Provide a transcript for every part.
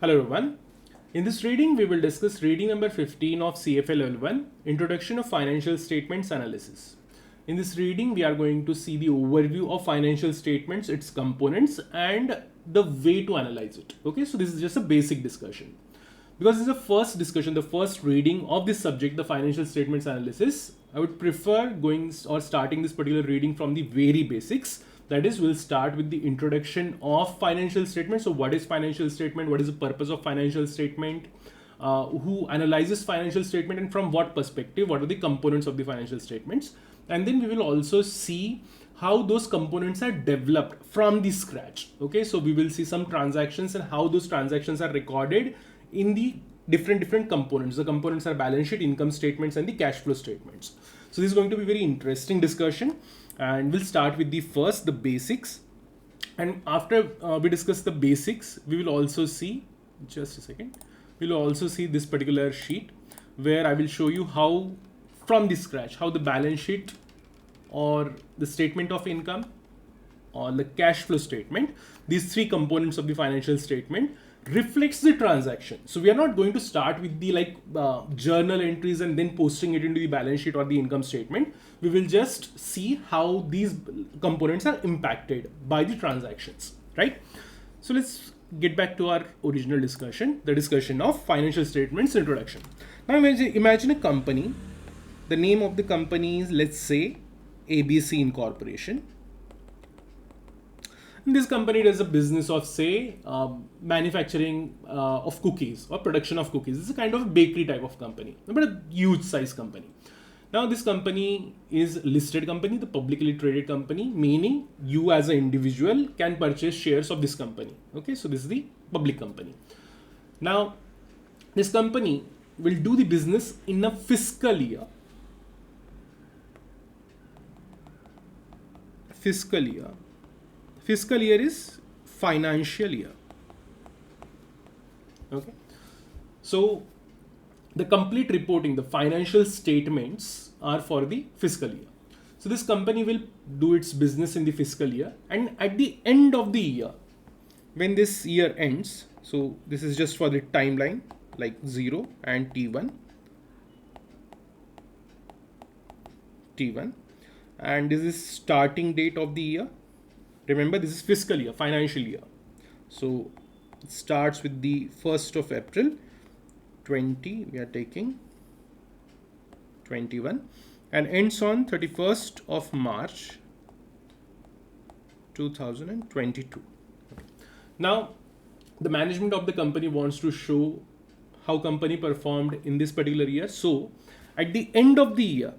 Hello everyone. In this reading, we will discuss reading number 15 of CFA Level 1, Introduction of Financial Statements Analysis. In this reading, we are going to see the overview of financial statements, its components, and the way to analyze it. Okay, so this is just a basic discussion. Because this is the first discussion, the first reading of this subject, the financial statements analysis, I would prefer going or starting this particular reading from the very basics. That is, we'll start with the introduction of financial statement. So what is financial statement? What is the purpose of financial statement? Who analyzes financial statement and from what perspective? What are the components of the financial statements? And then we will also see how those components are developed from the scratch. Okay, so we will see some transactions and how those transactions are recorded in the different components. The components are balance sheet, income statements, and the cash flow statements. So this is going to be very interesting discussion, and we'll start with the basics. And after we discuss the basics, we will also see, just a second, we'll also see this particular sheet where I will show you how from the scratch, how the balance sheet or the statement of income or the cash flow statement, these three components of the financial statement reflects the transaction. So we are not going to start with the journal entries and then posting it into the balance sheet or the income statement. We will just see how these components are impacted by the transactions, right? So let's get back to our original discussion, the discussion of financial statements introduction. Now imagine a company. The name of the company is, let's say, ABC Incorporation. This company does a business of, say, manufacturing of cookies or production of cookies. It's a kind of bakery type of company, but a huge size company. Now this company is listed company, the publicly traded company, meaning you as an individual can purchase shares of this company. Okay, so this is the public company. Now this company will do the business in a fiscal year. Fiscal year is financial year. Okay, so the complete reporting, the financial statements are for the fiscal year. So this company will do its business in the fiscal year, and at the end of the year, when this year ends, so this is just for the timeline like 0 and T1, and this is starting date of the year. Remember, this is fiscal year, financial year. So it starts with the 1st of April 20, we are taking 21, and ends on 31st of March 2022. Now, the management of the company wants to show how company performed in this particular year. So at the end of the year,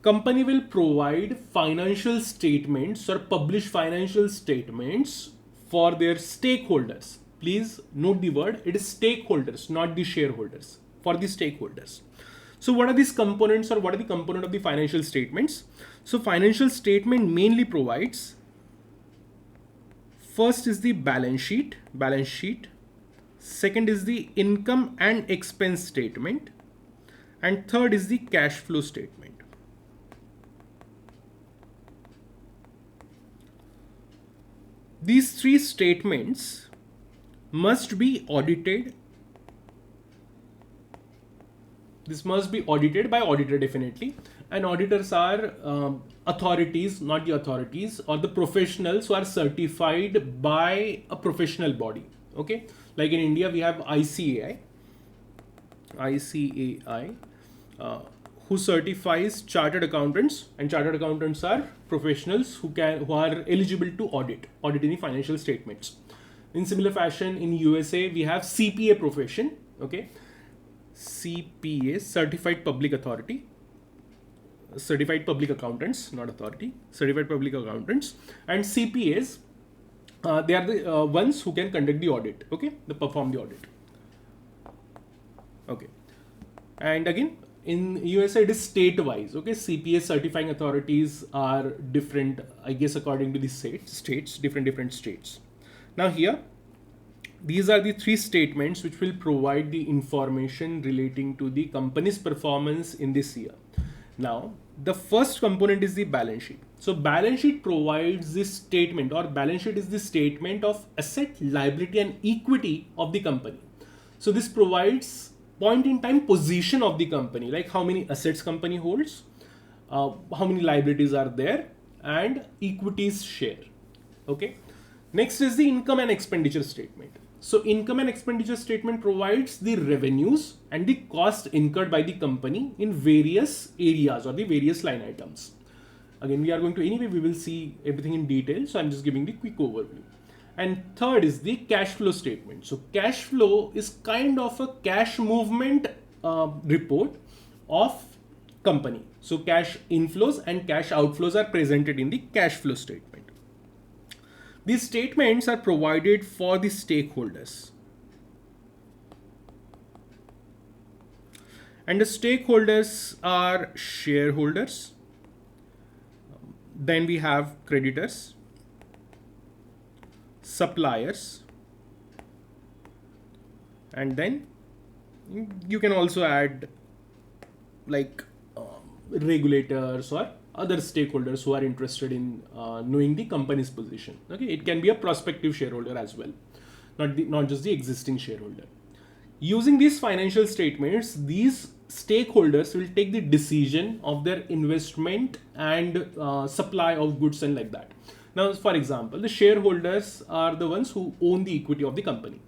company will provide financial statements or publish financial statements for their stakeholders. Please note the word, it is stakeholders, not the shareholders, for the stakeholders. So what are these components, or what are the component of the financial statements? So financial statement mainly provides, first is the balance sheet. Second is the income and expense statement. And third is the cash flow statement. These three statements must be audited. This must be audited by auditor, definitely. And auditors are authorities, not the authorities, or the professionals who are certified by a professional body. Okay, like in India, we have ICAI, who certifies chartered accountants, and chartered accountants are professionals who are eligible to audit in the financial statements. In similar fashion, in USA, we have CPA profession. Okay, CPA, certified public authority, certified public accountants, not authority, certified public accountants, and CPAs. They are the ones who can conduct the audit. Okay, they perform the audit. Okay, and again, in USA, it is state-wise. Okay, CPA certifying authorities are different, I guess, according to the states, different states. Now here, these are the three statements which will provide the information relating to the company's performance in this year. Now, the first component is the balance sheet. So balance sheet provides this statement, or balance sheet is the statement of asset, liability and equity of the company. So this provides point in time position of the company, like how many assets company holds, how many liabilities are there, and equities share. Okay. Next is the income and expenditure statement. So income and expenditure statement provides the revenues and the cost incurred by the company in various areas or the various line items. Again, we are going to, anyway, we will see everything in detail. So I'm just giving the quick overview. And third is the cash flow statement. So cash flow is kind of a cash movement report of company. So cash inflows and cash outflows are presented in the cash flow statement. These statements are provided for the stakeholders. And the stakeholders are shareholders. Then we have creditors, suppliers, and then you can also add like regulators or other stakeholders who are interested in knowing the company's position. Okay, it can be a prospective shareholder as well, not just the existing shareholder. Using these financial statements, these stakeholders will take the decision of their investment and supply of goods and like that. Now, for example, the shareholders are the ones who own the equity of the company,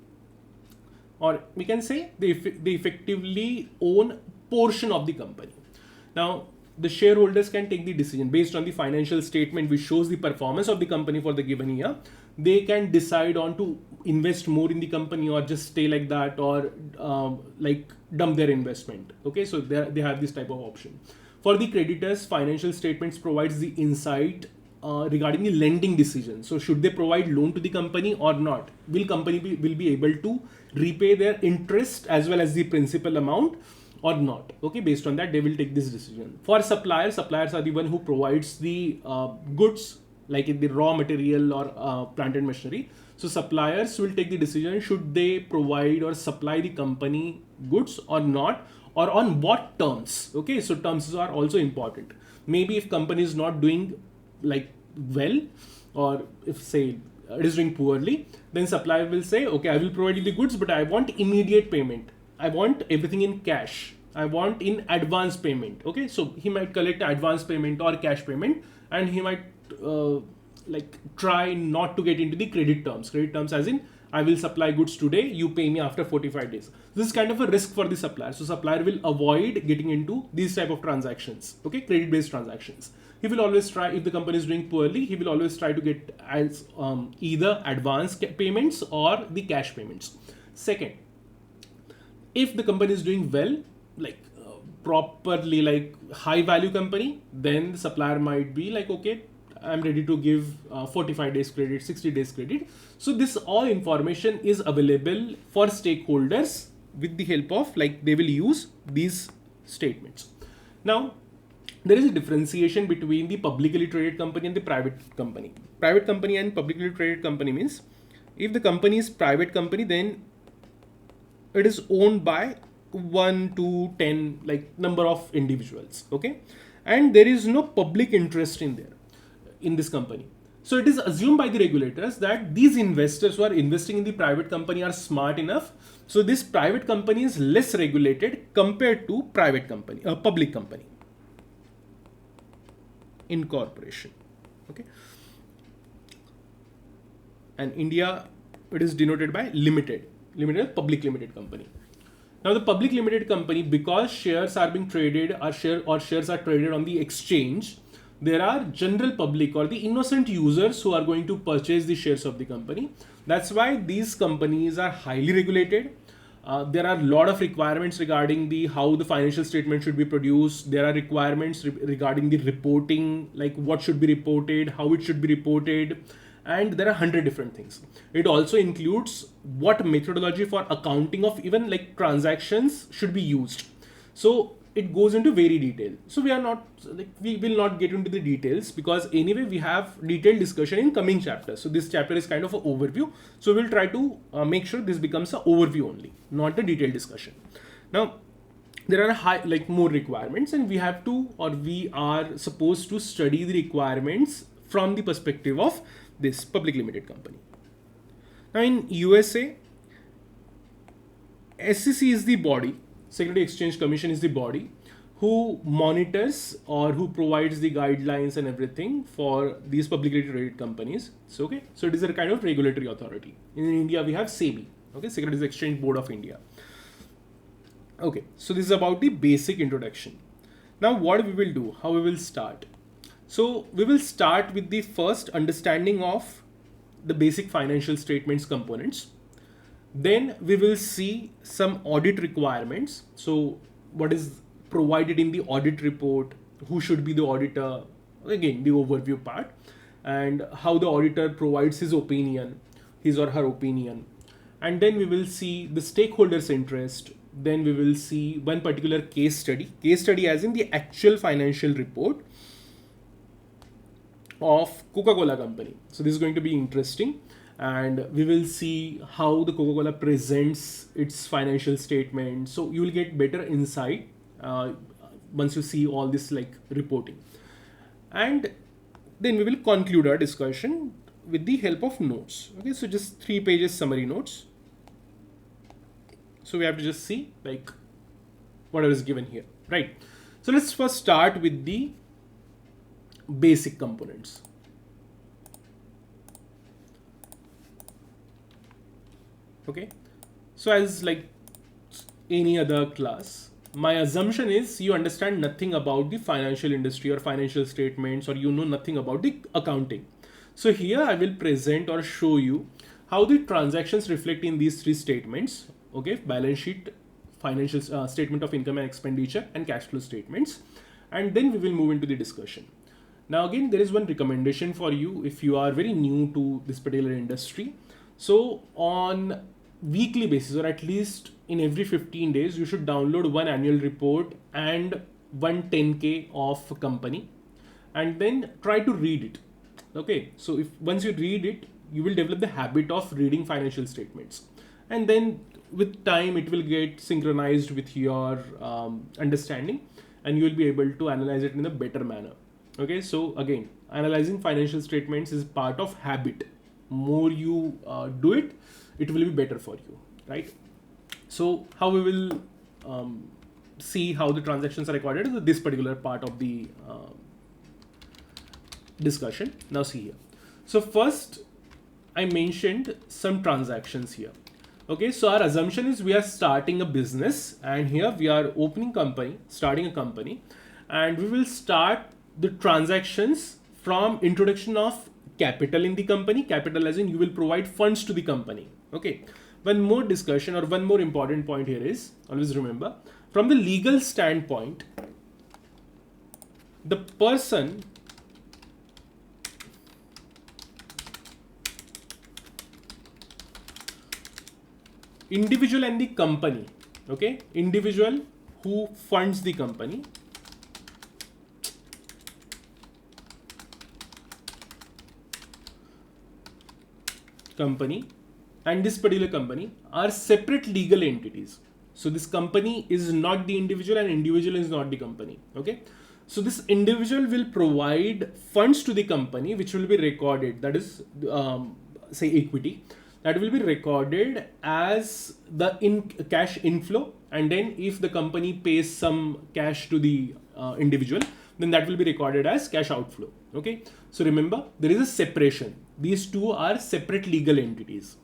or we can say they effectively own portion of the company. Now, the shareholders can take the decision based on the financial statement which shows the performance of the company for the given year. They can decide on to invest more in the company or just stay like that, or like dump their investment. Okay, so they have this type of option. For the creditors, financial statements provides the insight regarding the lending decision. So should they provide loan to the company or not? Will company will be able to repay their interest as well as the principal amount or not? Okay, based on that they will take this decision. For suppliers are the one who provides the goods, like in the raw material or plant and machinery. So suppliers will take the decision, should they provide or supply the company goods or not, or on what terms. Okay, so terms are also important. Maybe if company is not doing like well, or if say it is doing poorly, then supplier will say, okay, I will provide you the goods, but I want immediate payment. I want everything in cash. I want in advance payment. Okay, so he might collect advance payment or cash payment, and he might like try not to get into the credit terms. Credit terms as in, I will supply goods today, you pay me after 45 days. This is kind of a risk for the supplier. So supplier will avoid getting into these type of transactions. Okay, credit based transactions. He will always try, if the company is doing poorly, he will always try to get as either advance payments or the cash payments. Second, if the company is doing well, like properly, like high value company, then the supplier might be like, okay, I'm ready to give 45 days credit, 60 days credit. So this all information is available for stakeholders with the help of, like, they will use these statements. Now, there is a differentiation between the publicly traded company and the private company. Private company and publicly traded company means, if the company is private company, then it is owned by 1 to 10 like number of individuals. Okay, and there is no public interest in there in this company. So it is assumed by the regulators that these investors who are investing in the private company are smart enough. So this private company is less regulated compared to private company, public company, incorporation. Okay, and India, it is denoted by limited public limited company. Now the public limited company, because shares are being traded, or shares are traded on the exchange, there are general public or the innocent users who are going to purchase the shares of the company. That's why these companies are highly regulated. There are a lot of requirements regarding how the financial statement should be produced. There are requirements regarding the reporting, like what should be reported, how it should be reported, and there are 100 different things. It also includes what methodology for accounting of even like transactions should be used. So it goes into very detail. So we will not get into the details, because anyway we have detailed discussion in coming chapters. So this chapter is kind of an overview. So we'll try to make sure this becomes an overview only, not a detailed discussion. Now, there are more requirements, and we have to, or we are supposed to study the requirements from the perspective of this public limited company. Now in USA, SEC is the body, Security Exchange Commission is the body who monitors or who provides the guidelines and everything for these publicly traded companies. So okay, so it is a kind of regulatory authority. In India we have SEBI, okay, Securities Exchange Board of India. Okay, so this is about the basic introduction. Now what we will do, how we will start. So we will start with the first understanding of the basic financial statements components. Then we will see some audit requirements. So what is provided in the audit report, who should be the auditor, again the overview part, and how the auditor provides his opinion, his or her opinion. And then we will see the stakeholders' interest. Then we will see one particular case study as in the actual financial report of Coca-Cola company. So this is going to be interesting, and we will see how the Coca-Cola presents its financial statement. So you will get better insight once you see all this like reporting. And then we will conclude our discussion with the help of notes. Okay, so just 3 pages summary notes. So we have to just see like whatever is given here, right? So let's first start with the basic components. Okay, so as like any other class, my assumption is you understand nothing about the financial industry or financial statements, or you know nothing about the accounting. So here I will present or show you how the transactions reflect in these 3 statements. Okay, balance sheet, financial statement of income and expenditure, and cash flow statements. And then we will move into the discussion. Now again, there is one recommendation for you if you are very new to this particular industry. So on weekly basis, or at least in every 15 days, you should download one annual report and one 10K of a company, and then try to read it. Okay, so if once you read it, you will develop the habit of reading financial statements, and then with time it will get synchronized with your understanding, and you will be able to analyze it in a better manner. Okay, so again, analyzing financial statements is part of habit. More you do it, it will be better for you, right? So how we will see how the transactions are recorded is this particular part of the discussion. Now see here. So first I mentioned some transactions here. Okay, so our assumption is we are starting a business, and here we are starting a company, and we will start the transactions from introduction of capital in the company. Capital as in you will provide funds to the company. Okay, one more discussion or one more important point here is, always remember, from the legal standpoint, the person individual and the company, okay, individual who funds the company, and this particular company are separate legal entities. So this company is not the individual, and individual is not the company. Okay, so this individual will provide funds to the company, which will be recorded, that is say equity, that will be recorded as the cash inflow, and then if the company pays some cash to the individual, then that will be recorded as cash outflow. Okay, so remember, there is a separation. These two are separate legal entities.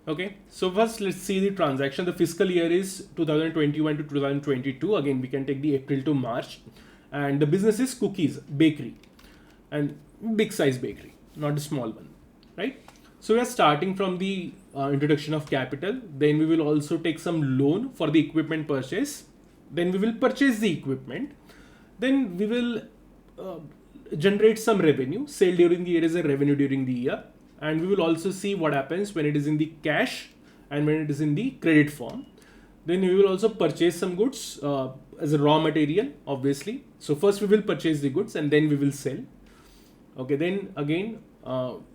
Okay, so first let's see the transaction. The fiscal year is 2021 to 2022. Again, we can take the April to March, and the business is cookies bakery, and big size bakery, not a small one, right? So we are starting from the introduction of capital. Then we will also take some loan for the equipment purchase. Then we will purchase the equipment. Then we will generate some revenue. Sale during the year is a revenue during the year. And we will also see what happens when it is in the cash and when it is in the credit form. Then we will also purchase some goods as a raw material, obviously. So first we will purchase the goods and then we will sell. Okay, then again,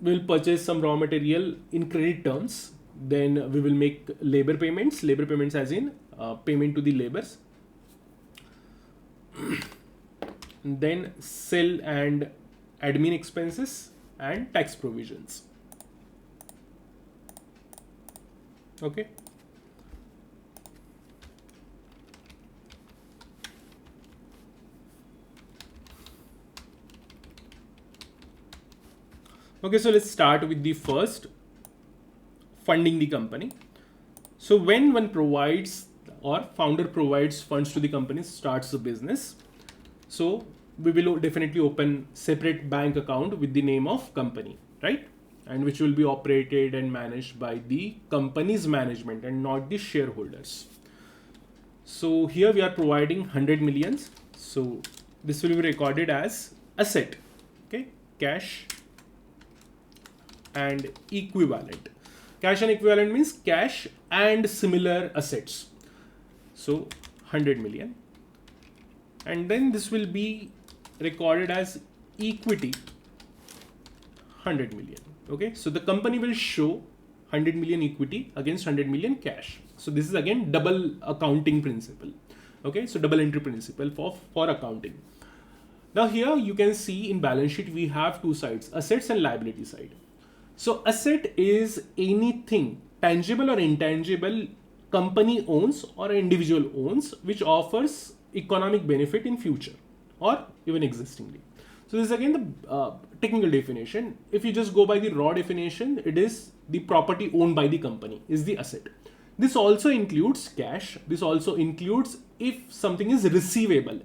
we will purchase some raw material in credit terms. Then we will make labor payments as in payment to the laborers. Then sell and admin expenses and tax provisions. Okay. Okay, so let's start with the first, funding the company. So when one provides or founder provides funds to the company, starts the business, so we will definitely open separate bank account with the name of company, right? And which will be operated and managed by the company's management and not the shareholders. So here we are providing 100 millions. So this will be recorded as asset, okay? Cash and equivalent. Cash and equivalent means cash and similar assets. So 100 million. And then this will be recorded as equity 100 million. Okay, so the company will show 100 million equity against 100 million cash. So this is again double accounting principle. Okay, so double entry principle for accounting. Now here you can see in balance sheet we have two sides, assets and liability side. So asset is anything tangible or intangible company owns or individual owns which offers economic benefit in future or even existingly. So this is again the technical definition. If you just go by the raw definition, it is the property owned by the company is the asset. This also includes cash. This also includes if something is receivable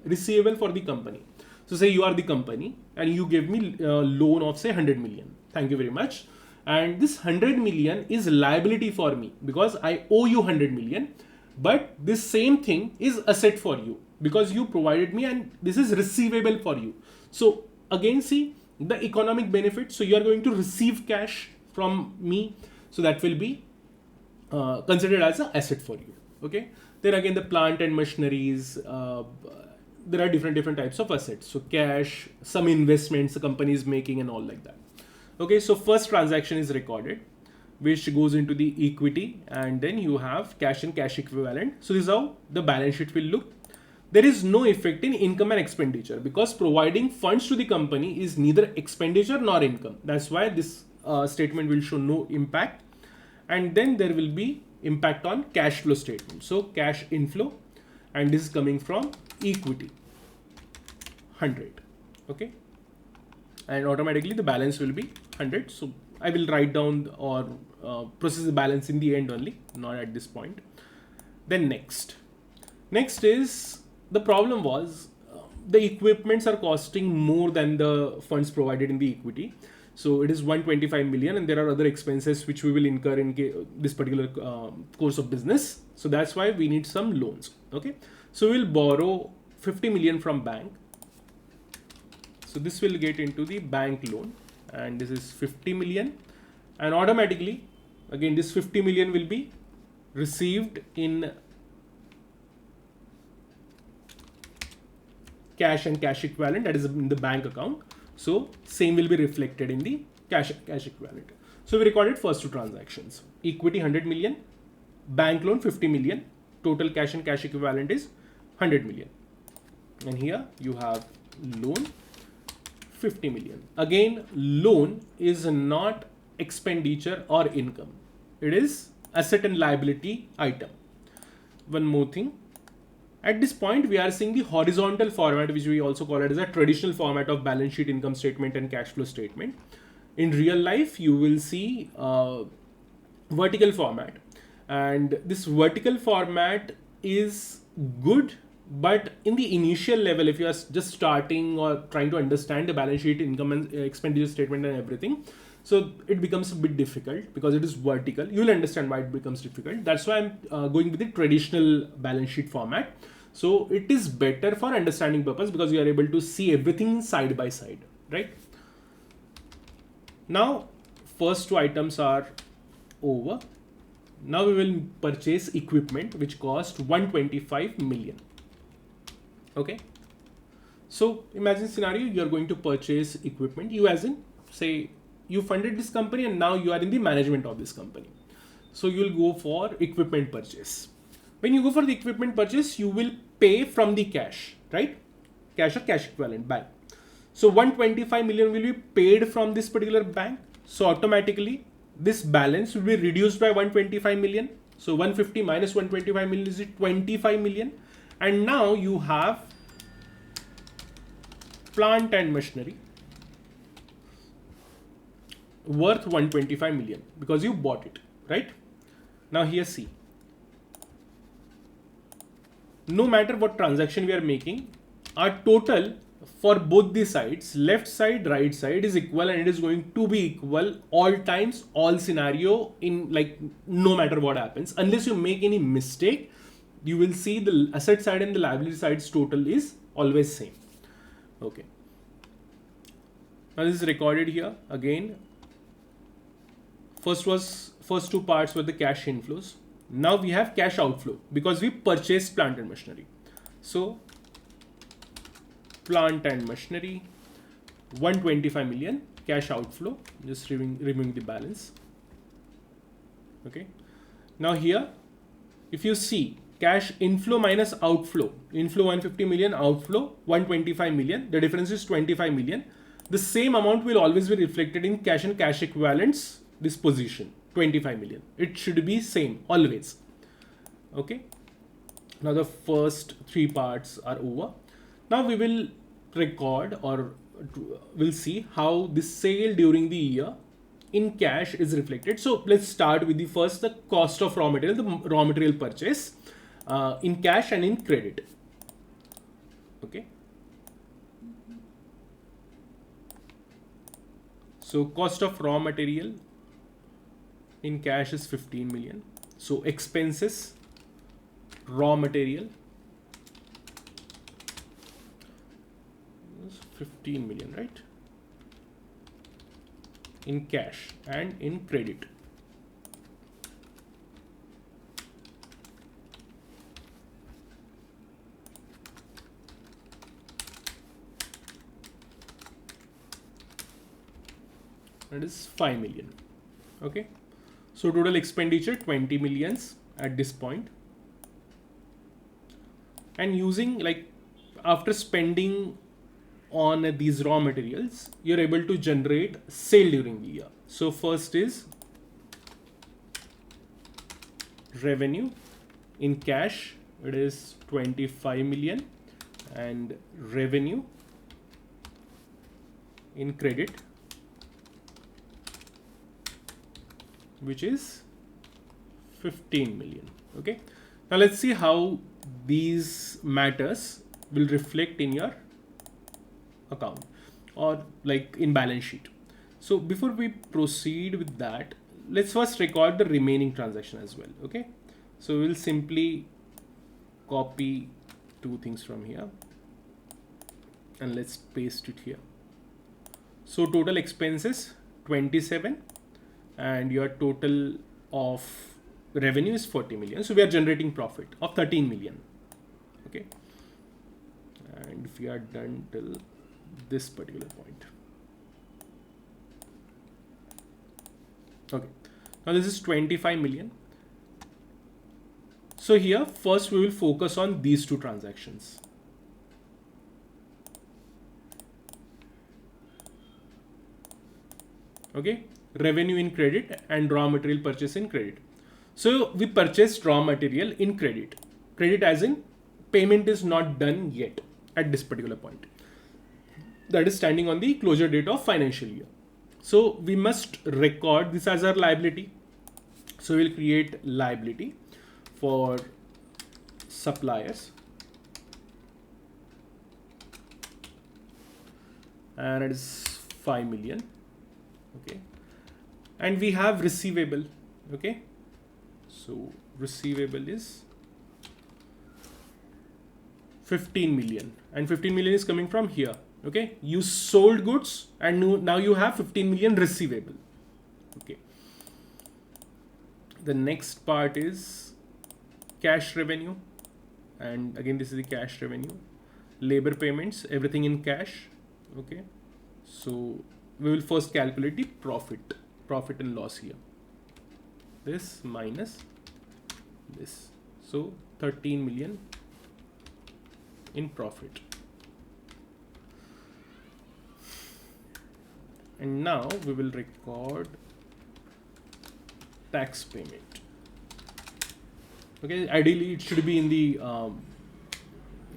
for the company. So say you are the company and you give me a loan of say 100 million. Thank you very much. And this 100 million is liability for me because I owe you 100 million. But this same thing is asset for you because you provided me and this is receivable for you. So again, see the economic benefit. So you are going to receive cash from me. So that will be considered as an asset for you. Okay. Then again, the plant and machineries, there are different types of assets. So cash, some investments the company is making and all like that. Okay. So first transaction is recorded, which goes into the equity, and then you have cash and cash equivalent. So this is how the balance sheet will look. There is no effect in income and expenditure because providing funds to the company is neither expenditure nor income. That's why this statement will show no impact. And then there will be impact on cash flow statement. So cash inflow, and this is coming from equity 100. Okay. And automatically the balance will be 100. So I will write down or process the balance in the end only, not at this point. Then next is the problem was the equipments are costing more than the funds provided in the equity. So it is 125 million and there are other expenses which we will incur in this particular course of business. So that's why we need some loans. Okay. So we'll borrow 50 million from bank. So this will get into the bank loan and this is 50 million, and automatically again this 50 million will be received in cash and cash equivalent, that is in the bank account. So same will be reflected in the cash equivalent. So we recorded first two transactions, equity 100 million, bank loan 50 million, total cash and cash equivalent is 100 million. And here you have loan 50 million. Again, loan is not expenditure or income. It is asset and liability item. One more thing. At this point, we are seeing the horizontal format, which we also call it as a traditional format of balance sheet, income statement, and cash flow statement. In real life, you will see vertical format. And this vertical format is good, but in the initial level, if you are just starting or trying to understand the balance sheet, income and expenditure statement and everything, so it becomes a bit difficult because it is vertical. You will understand why it becomes difficult. That's why I'm going with the traditional balance sheet format. So it is better for understanding purpose because you are able to see everything side by side, right? Now, first two items are over. Now we will purchase equipment which cost 125 million. Okay. So imagine scenario, you are going to purchase equipment. You as in say you funded this company and now you are in the management of this company. So you'll go for equipment purchase. When you go for the equipment purchase, you will pay from the cash, right? Cash or cash equivalent bank. So 125 million will be paid from this particular bank. So automatically this balance will be reduced by 125 million. So 150 minus 125 million is 25 million. And now you have plant and machinery worth 125 million because you bought it, right? Now here see, no matter what transaction we are making, our total for both the sides, left side, right side, is equal, and it is going to be equal all times, all scenario, in like no matter what happens. Unless you make any mistake, you will see the asset side and the liability side's total is always same. Okay. Now this is recorded here again. First two parts were the cash inflows. Now we have cash outflow because we purchased plant and machinery. So plant and machinery, 125 million cash outflow, just removing the balance. Okay. Now here, if you see cash inflow minus outflow, inflow 150 million, outflow 125 million, the difference is 25 million. The same amount will always be reflected in cash and cash equivalents, this position, 25 million. It should be same always. Okay. Now the first three parts are over. Now we will record, or we'll see how the sale during the year in cash is reflected. So let's start with the cost of raw material, the raw material purchase in cash and in credit. Okay. So cost of raw material in cash is 15 million. So expenses, raw material, 15 million, right? In cash and in credit. That is 5 million. Okay. So total expenditure 20 millions at this point. And using, like, after spending on these raw materials, you're able to generate sale during the year. So first is revenue in cash, it is 25 million, and revenue in credit, which is 15 million. Okay. Now let's see how these matters will reflect in your account or like in balance sheet. So before we proceed with that, let's first record the remaining transaction as well. Okay. So we'll simply copy two things from here and let's paste it here. So total expenses 27 and your total of revenue is 40 million. So we are generating profit of 13 million. Okay. And if we are done till this particular point. Okay. Now this is 25 million. So here first we will focus on these two transactions. Okay. Revenue in credit and raw material purchase in credit. So we purchased raw material in credit. Credit as in payment is not done yet at this particular point. That is standing on the closure date of financial year. So we must record this as our liability. So we'll create liability for suppliers. And it is 5 million. Okay. And we have receivable. Okay. So receivable is 15 million, and 15 million is coming from here. Okay. You sold goods and now you have 15 million receivable. Okay. The next part is cash revenue. And again, this is the cash revenue. Labor payments, everything in cash. Okay. So we will first calculate the profit and loss here. this minus this. So 13 million in profit. And now we will record tax payment. Okay, ideally it should be in the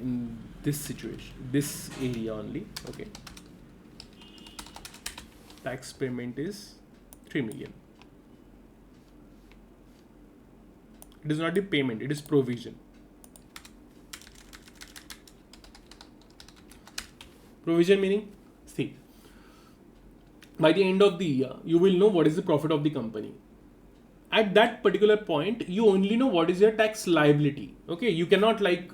in this situation, this area only. Okay, tax payment is 3 million. It is not the payment, it is provision. Provision meaning, see, by the end of the year, you will know what is the profit of the company. At that particular point, you only know what is your tax liability. Okay, you cannot like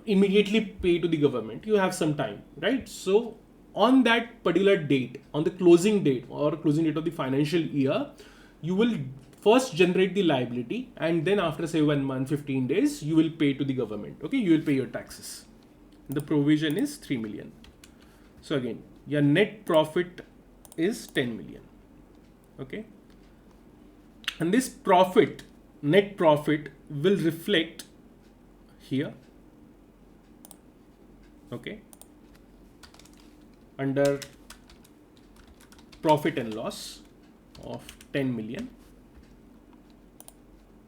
immediately pay to the government. You have some time, right? So on that particular date, on the closing date or closing date of the financial year, you will first generate the liability, and then after say 1 month, 15 days, you will pay to the government. Okay, you will pay your taxes. The provision is 3 million. So again, your net profit is 10 million. Okay, and this profit, net profit, will reflect here. Okay, under profit and loss of 10 million.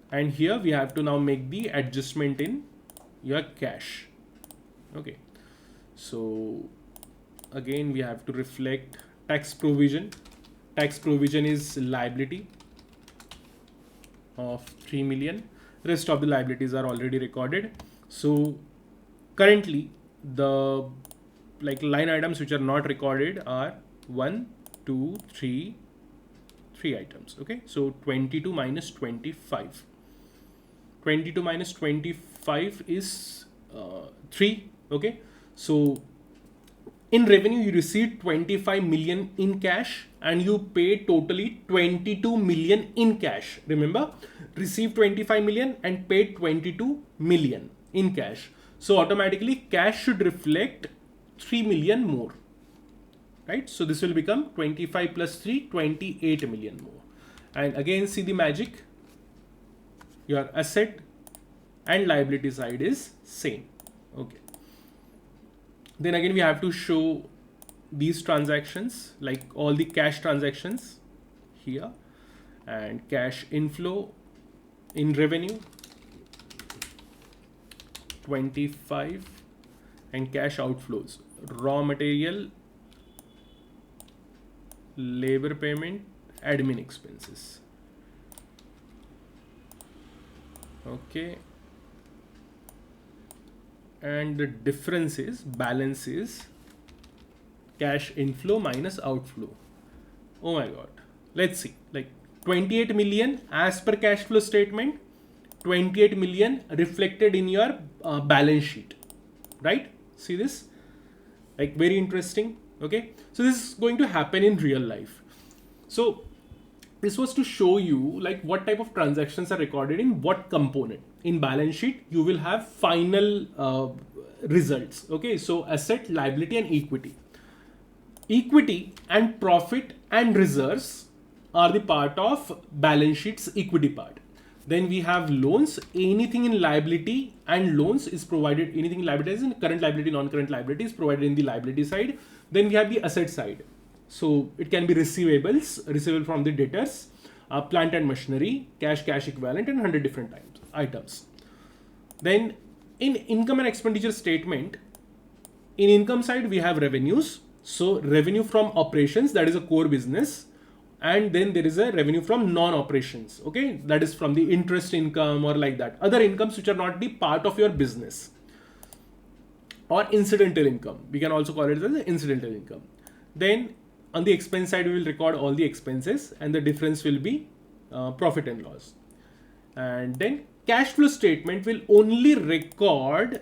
And here we have to now make the adjustment in your cash. Okay, so again we have to reflect tax provision. Tax provision is liability of 3 million. Rest of the liabilities are already recorded. So currently the like line items which are not recorded are 1, 2, 3 items. Okay, so 22 minus 25. 22 minus 25 is 3. Okay, so in revenue you received 25 million in cash and you paid totally 22 million in cash. Remember, received 25 million and paid 22 million in cash. So automatically cash should reflect 3 million more, right? So this will become 25 plus 3, 28 million more. And again, see the magic. Your asset and liability side is same. Okay. Then again, we have to show these transactions, like all the cash transactions here, and cash inflow in revenue 25, and cash outflows, raw material, labor payment, admin expenses. Okay, and the difference is, balance is cash inflow minus outflow. Oh my god, let's see, like 28 million as per cash flow statement, 28 million reflected in your balance sheet, right? See this, like very interesting. Okay, so this is going to happen in real life. So this was to show you like what type of transactions are recorded in what component. In balance sheet, you will have final results. Okay, so asset, liability, and equity. Equity and profit and reserves are the part of balance sheet's equity part. Then we have loans. Anything in liability and loans is provided. Anything in liabilities and current liability, non-current liability is provided in the liability side. Then we have the asset side. So it can be receivables, receivable from the debtors, plant and machinery, cash, cash equivalent, and 100 different items. Then in income and expenditure statement, in income side we have revenues. So revenue from operations, that is a core business. And then there is a revenue from non-operations. Okay, that is from the interest income or like that. Other incomes which are not the part of your business. Or incidental income. We can also call it as incidental income. Then on the expense side, we will record all the expenses and the difference will be profit and loss. And then cash flow statement will only record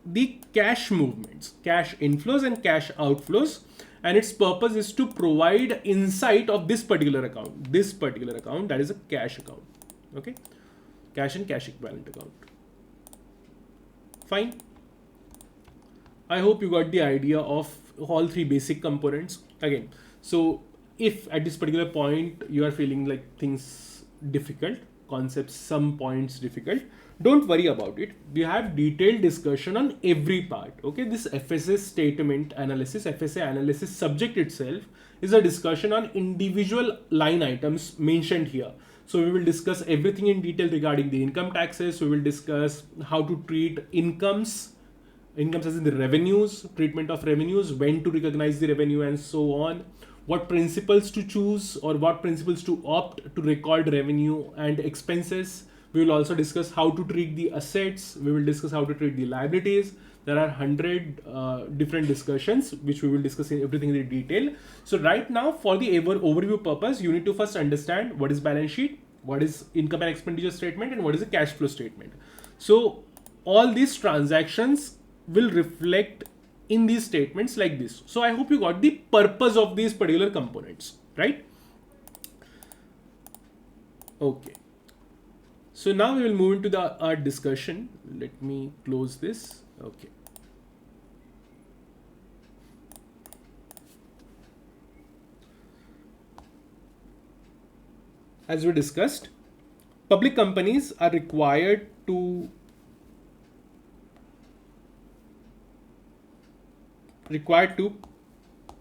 the cash movements, cash inflows and cash outflows. And its purpose is to provide insight of this particular account. This particular account, that is a cash account. Okay, cash and cash equivalent account. Fine. I hope you got the idea of all three basic components. Again, so if at this particular point you are feeling like things difficult, concepts some points difficult. Don't worry about it. We have detailed discussion on every part. Okay, this FSA statement analysis, FSA analysis subject itself is a discussion on individual line items mentioned here. So we will discuss everything in detail regarding the income taxes. We will discuss how to treat incomes as in the revenues, treatment of revenues, when to recognize the revenue, and so on. What principles to choose or what principles to opt to record revenue and expenses. We will also discuss how to treat the assets. We will discuss how to treat the liabilities. There are 100 different discussions which we will discuss in everything in detail. So right now, for the overview purpose, you need to first understand what is balance sheet, what is income and expenditure statement, and what is a cash flow statement. So all these transactions will reflect in these statements like this. So I hope you got the purpose of these particular components, right? Okay. So now we will move into our discussion. Let me close this. Okay. As we discussed, public companies are required to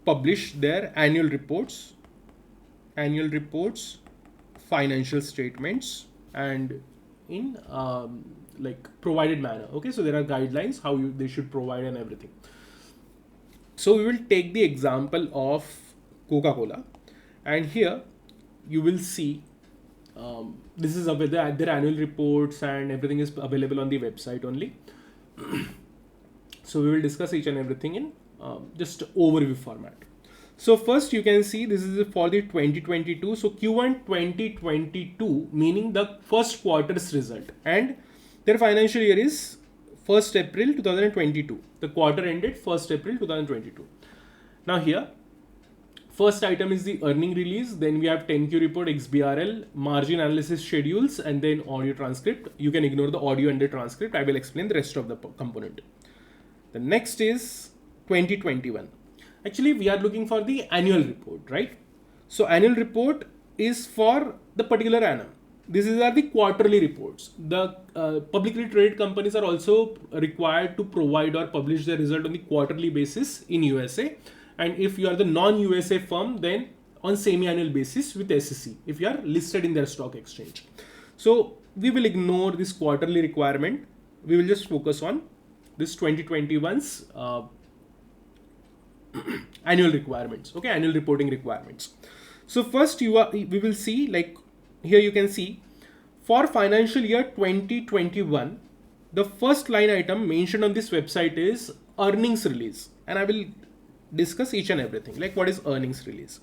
publish their annual reports, financial statements, and in like provided manner. Okay, so there are guidelines how they should provide and everything. So we will take the example of Coca-Cola, and here you will see this is available. Their annual reports and everything is available on the website only. So we will discuss each and everything in just overview format. So first you can see this is for the 2022. So Q1 2022 meaning the first quarter's result, and their financial year is 1st April 2022. The quarter ended 1st April 2022. Now here, first item is the earning release. Then we have 10Q report, Xbrl, margin analysis schedules, and then audio transcript. You can ignore the audio and the transcript. I will explain the rest of the component. The next is 2021. Actually, we are looking for the annual report, right? So annual report is for the particular annum. These are the quarterly reports. The publicly traded companies are also required to provide or publish their result on the quarterly basis in USA. And if you are the non-USA firm, then on semi-annual basis with SEC, if you are listed in their stock exchange. So we will ignore this quarterly requirement. We will just focus on this 2021's annual requirements. Okay, annual reporting requirements. So first we will see, like here you can see for financial year 2021, the first line item mentioned on this website is earnings release, and I will discuss each and everything, like what is earnings release.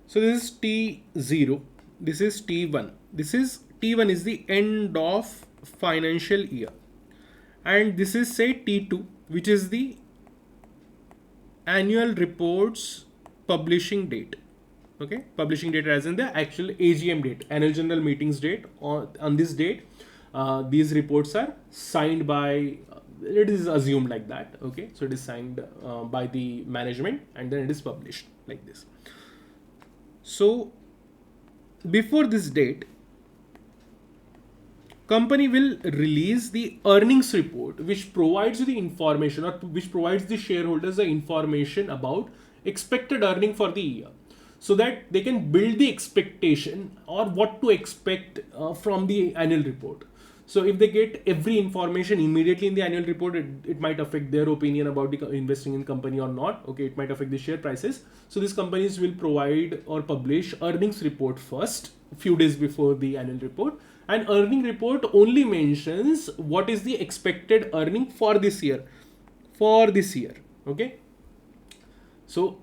So this is T0, this is T1. This is T1 is the end of financial year, and this is say T2, which is the annual reports publishing date. Okay, publishing date as in the actual AGM date, annual general meetings date. On this date, these reports are signed by, it is assumed like that. Okay, so it is signed by the management, and then it is published like this. So before this date, company will release the earnings report, which provides the information, or which provides the shareholders the information about expected earning for the year, so that they can build the expectation or what to expect from the annual report. So if they get every information immediately in the annual report, it might affect their opinion about the investing in company or not. Okay, it might affect the share prices. So these companies will provide or publish earnings report first, a few days before the annual report. And earning report only mentions what is the expected earning for this year. Okay. So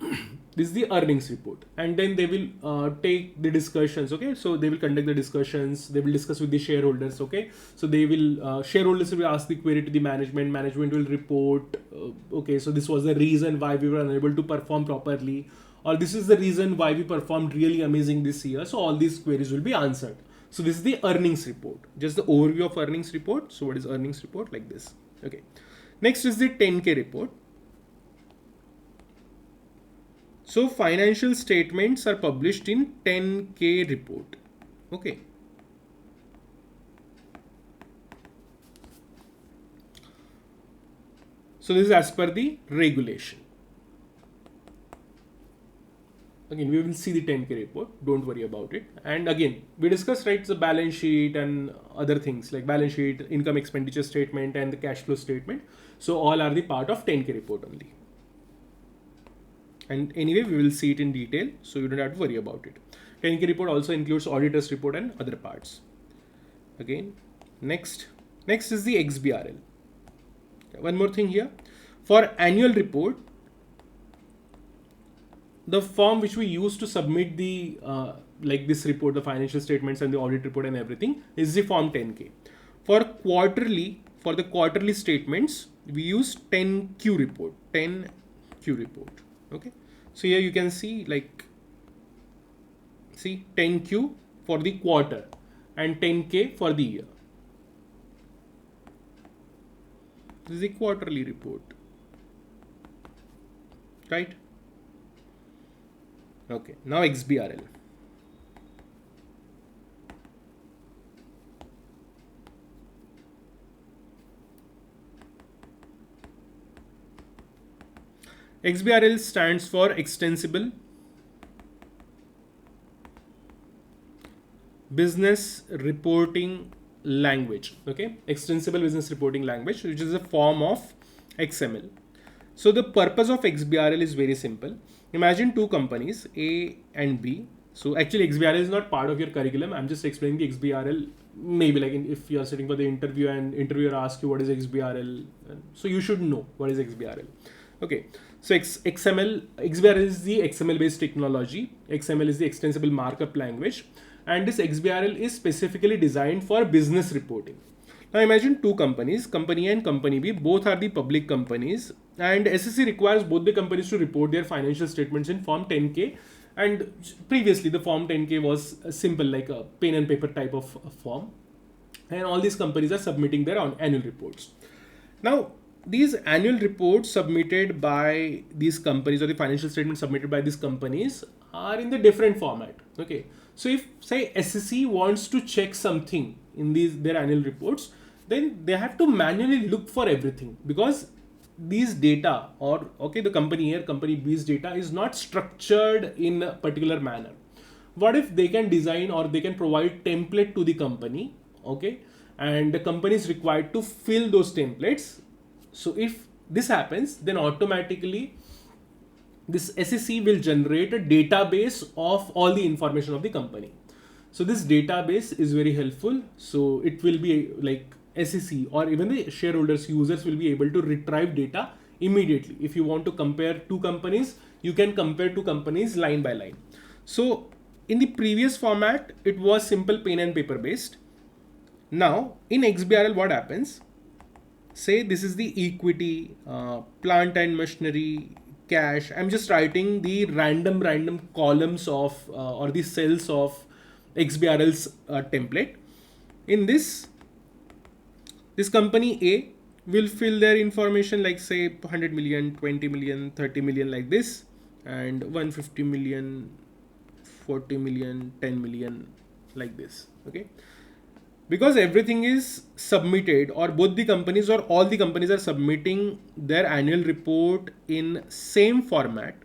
this is the earnings report, and then they will take the discussions. Okay, so they will conduct the discussions. They will discuss with the shareholders. Okay, so they will shareholders will ask the query to the management. Management will report. Okay, so this was the reason why we were unable to perform properly, or this is the reason why we performed really amazing this year. So all these queries will be answered. So this is the earnings report. Just the overview of earnings report. So what is earnings report? Like this. Okay. Next is the 10K report. So financial statements are published in 10K report. Okay. So this is as per the regulation. Again, we will see the 10K report. Don't worry about it. And again, we discussed, right, the balance sheet and other things like balance sheet, income expenditure statement, and the cash flow statement. So all are the part of 10K report only. And anyway, we will see it in detail, so you don't have to worry about it. 10K report also includes auditor's report and other parts. Again, next is the Xbrl. One more thing here. For annual report, the form which we use to submit the like this report, the financial statements and the audit report and everything, is the form 10K. For the quarterly statements, we use 10Q report. Okay. So here you can see, like, see 10Q for the quarter and 10K for the year. This is the quarterly report, right? Okay, now Xbrl. Xbrl stands for Extensible Business Reporting Language. Okay, Extensible Business Reporting Language, which is a form of XML. So the purpose of Xbrl is very simple. Imagine two companies, A and B. So actually Xbrl is not part of your curriculum. I'm just explaining the Xbrl. Maybe like if you are sitting for the interview and interviewer asks you what is Xbrl, so you should know what is Xbrl. Okay, so Xbrl is the XML based technology. XML is the extensible markup language, and this Xbrl is specifically designed for business reporting. Now imagine two companies, company A and company B, both are the public companies, and SEC requires both the companies to report their financial statements in form 10K. And previously the form 10K was simple, like a pen and paper type of form, and all these companies are submitting their annual reports. Now these annual reports submitted by these companies, or the financial statements submitted by these companies, are in the different format. Okay, so if say SEC wants to check something in their annual reports, then they have to manually look for everything, because these data, or okay, the company A, company B's data is not structured in a particular manner. What if they can design, or they can provide template to the company, okay, and the company is required to fill those templates. So if this happens, then automatically this SEC will generate a database of all the information of the company. So this database is very helpful. So it will be like SEC or even the shareholders, users will be able to retrieve data immediately. If you want to compare two companies, you can compare two companies line by line. So in the previous format, it was simple pen and paper based. Now in Xbrl, what happens? Say this is the equity, plant and machinery, cash. I'm just writing the random columns of or the cells of Xbrl's template. In this company A will fill their information like say 100 million, 20 million, 30 million like this, and 150 million, 40 million, 10 million like this. Okay. Because everything is submitted, or both the companies or all the companies are submitting their annual report in same format.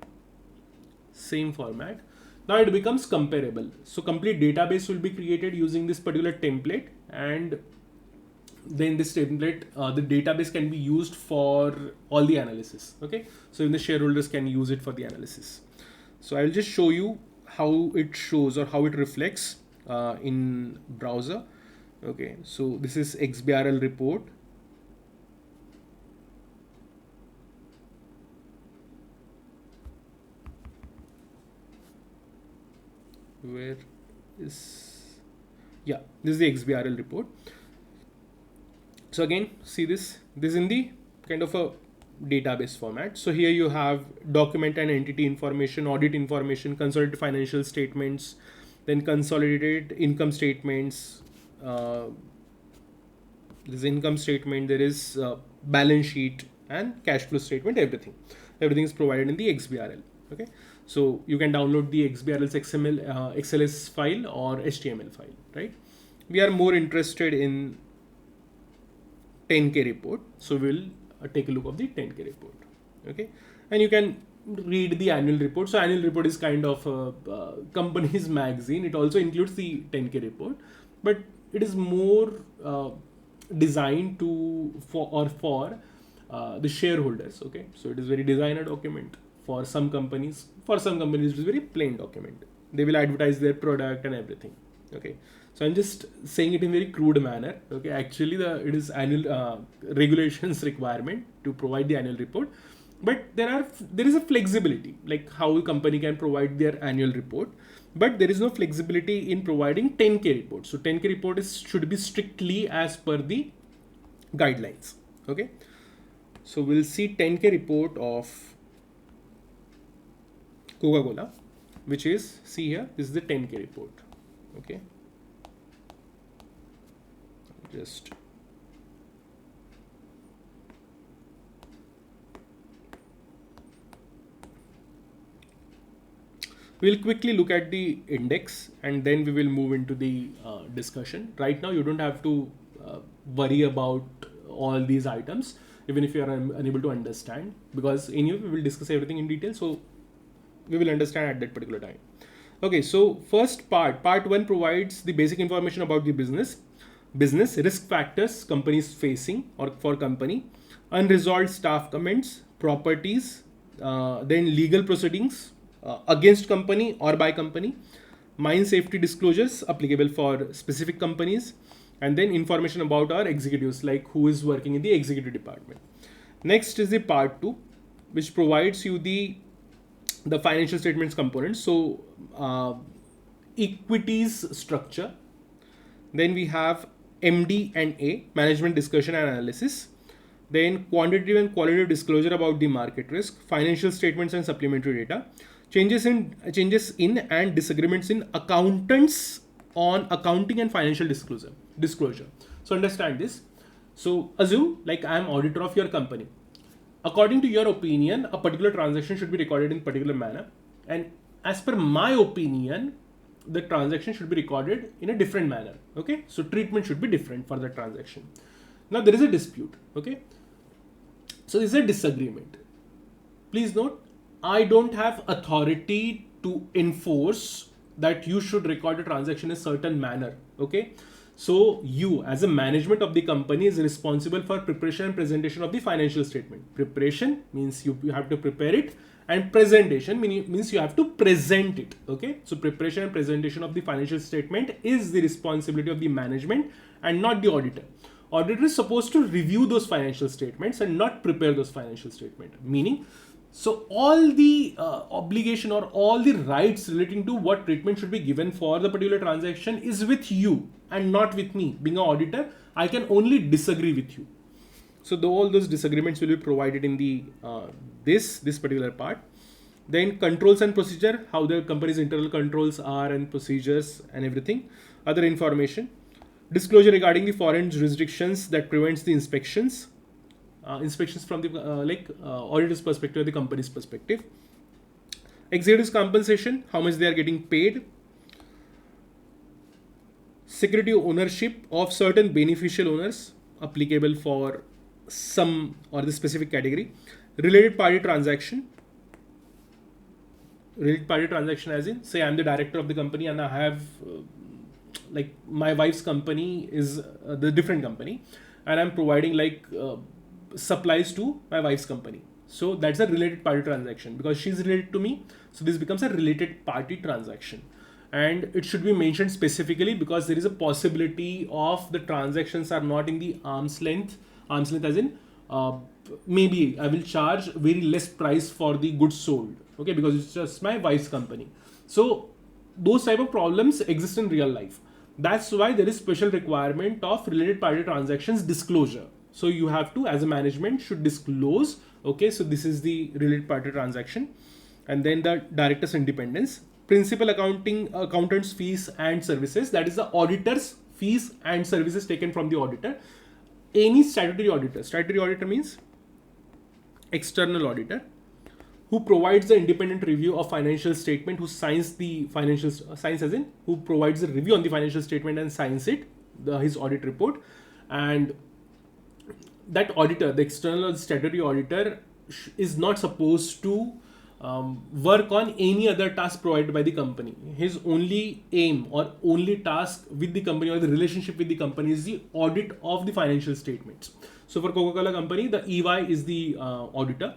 Now it becomes comparable. So complete database will be created using this particular template, and then this template, the database can be used for all the analysis. Okay, so even the shareholders can use it for the analysis. So I'll just show you how it shows or how it reflects in browser. Okay, so this is Xbrl report. Where is, yeah, this is the Xbrl report. So again, see this is in the kind of a database format. So here you have document and entity information, audit information, consolidated financial statements, then consolidated income statements. This income statement, there is balance sheet and cash flow statement, everything is provided in the Xbrl. Okay, so you can download the Xbrl's XLS file or HTML file, right? We are more interested in 10K report, so we'll take a look of the 10K report. Okay, and you can read the annual report. So annual report is kind of a company's magazine. It also includes the 10K report, but it is more designed for the shareholders. Okay, so it is very designer document. For some companies it is very plain document. They will advertise their product and everything. Okay, so I'm just saying it in very crude manner. Okay, actually it is annual regulations requirement to provide the annual report, but there is a flexibility, like how a company can provide their annual report, but there is no flexibility in providing 10K report. So 10K report should be strictly as per the guidelines. Okay, so we'll see 10K report of Coca-Cola, which is, see here, this is the 10K report. Okay, just we'll quickly look at the index and then we will move into the discussion. Right now you don't have to worry about all these items, even if you are unable to understand, because anyway we will discuss everything in detail, so we will understand at that particular time. Okay, so first part 1 provides the basic information about the business risk factors companies facing or for company, unresolved staff comments, properties, then legal proceedings against company or by company, mine safety disclosures applicable for specific companies, and then information about our executives, like who is working in the executive department. Next is the part 2, which provides you the financial statements components. So equities structure, then we have MD and A, management discussion and analysis, then quantitative and qualitative disclosure about the market risk, financial statements and supplementary data, changes in and disagreements in accountants on accounting and financial disclosure. So understand this. So assume like I am auditor of your company. According to your opinion, a particular transaction should be recorded in particular manner, and as per my opinion, the transaction should be recorded in a different manner. Okay, so treatment should be different for the transaction. Now there is a dispute. Okay, so this is a disagreement. Please note, I don't have authority to enforce that you should record a transaction in a certain manner. Okay, so you as a management of the company is responsible for preparation and presentation of the financial statement. Preparation means you have to prepare it, and presentation means you have to present it. Okay, so preparation and presentation of the financial statement is the responsibility of the management and not the auditor. Auditor is supposed to review those financial statements and not prepare those financial statements. Meaning, so all the obligation or all the rights relating to what treatment should be given for the particular transaction is with you and not with me. Being an auditor, I can only disagree with you. So all those disagreements will be provided in the this particular part. Then controls and procedure, how the company's internal controls are and procedures and everything. Other information. Disclosure regarding the foreign jurisdictions that prevents the inspections. Inspections from the auditor's perspective or the company's perspective. Executives compensation, how much they are getting paid. Security ownership of certain beneficial owners applicable for some or the specific category. Related party transaction. Related party transaction as in, say I'm the director of the company and I have like my wife's company is the different company and I'm providing supplies to my wife's company. So that's a related party transaction because she's related to me. So this becomes a related party transaction. And it should be mentioned specifically because there is a possibility of the transactions are not in the arm's length as in maybe I will charge very less price for the goods sold. Okay, because it's just my wife's company. So those type of problems exist in real life. That's why there is special requirement of related party transactions disclosure. So you have to, as a management, should disclose. Okay, so this is the related party transaction. And then the director's independence. Principal accountant's fees and services. That is the auditor's fees and services taken from the auditor. any statutory auditor means external auditor, who provides the independent review of financial statement, who signs the financial, signs as in who provides a review on the financial statement and signs it, his audit report. And that auditor, the external or statutory auditor, is not supposed to work on any other task provided by the company. His only aim or only task with the company or the relationship with the company is the audit of the financial statements. So for Coca-Cola company, the EY is the auditor.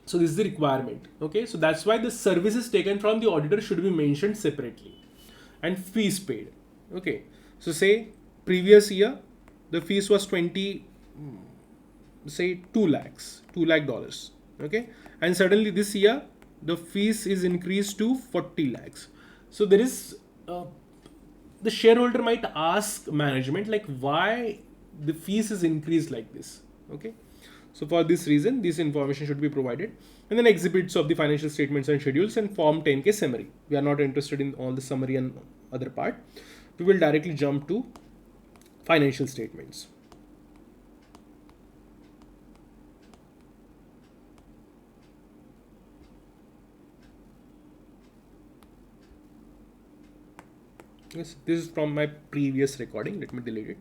So this is the requirement. Okay, so that's why the services taken from the auditor should be mentioned separately. And fees paid. Okay, so say previous year the fees was 2 lakh dollars. Okay, and suddenly this year the fees is increased to 40 lakhs. So there is the shareholder might ask management like why the fees is increased like this. Okay, so for this reason this information should be provided. And then exhibits of the financial statements and schedules and form 10K summary. We are not interested in all the summary and other part. We will directly jump to financial statements. Yes, this is from my previous recording. Let me delete it.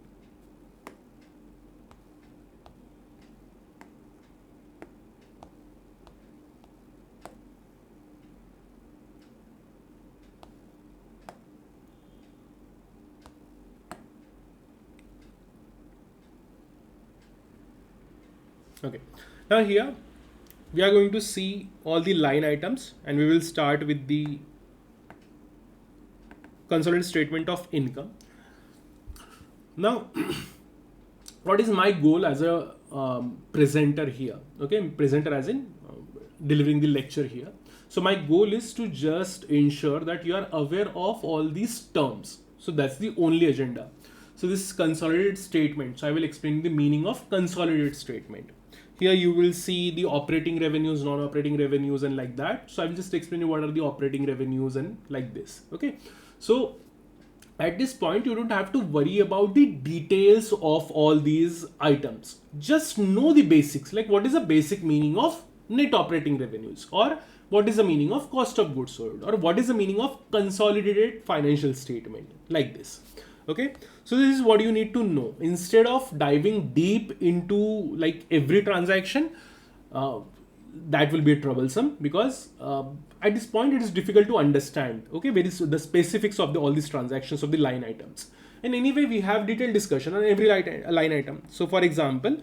Okay, now here we are going to see all the line items, and we will start with the consolidated statement of income. Now, what is my goal as a presenter here? Okay, presenter as in delivering the lecture here. So my goal is to just ensure that you are aware of all these terms. So that's the only agenda. So this is consolidated statement. So I will explain the meaning of consolidated statement. Here you will see the operating revenues, non-operating revenues, and like that. So I will just explain you what are the operating revenues and like this. Okay. So at this point, you don't have to worry about the details of all these items. Just know the basics, like what is the basic meaning of net operating revenues, or what is the meaning of cost of goods sold, or what is the meaning of consolidated financial statement, like this. Okay, so this is what you need to know. Instead of diving deep into like every transaction, that will be troublesome, because at this point it is difficult to understand, okay, where is the specifics of all these transactions of the line items. And anyway, we have detailed discussion on every line item. So for example,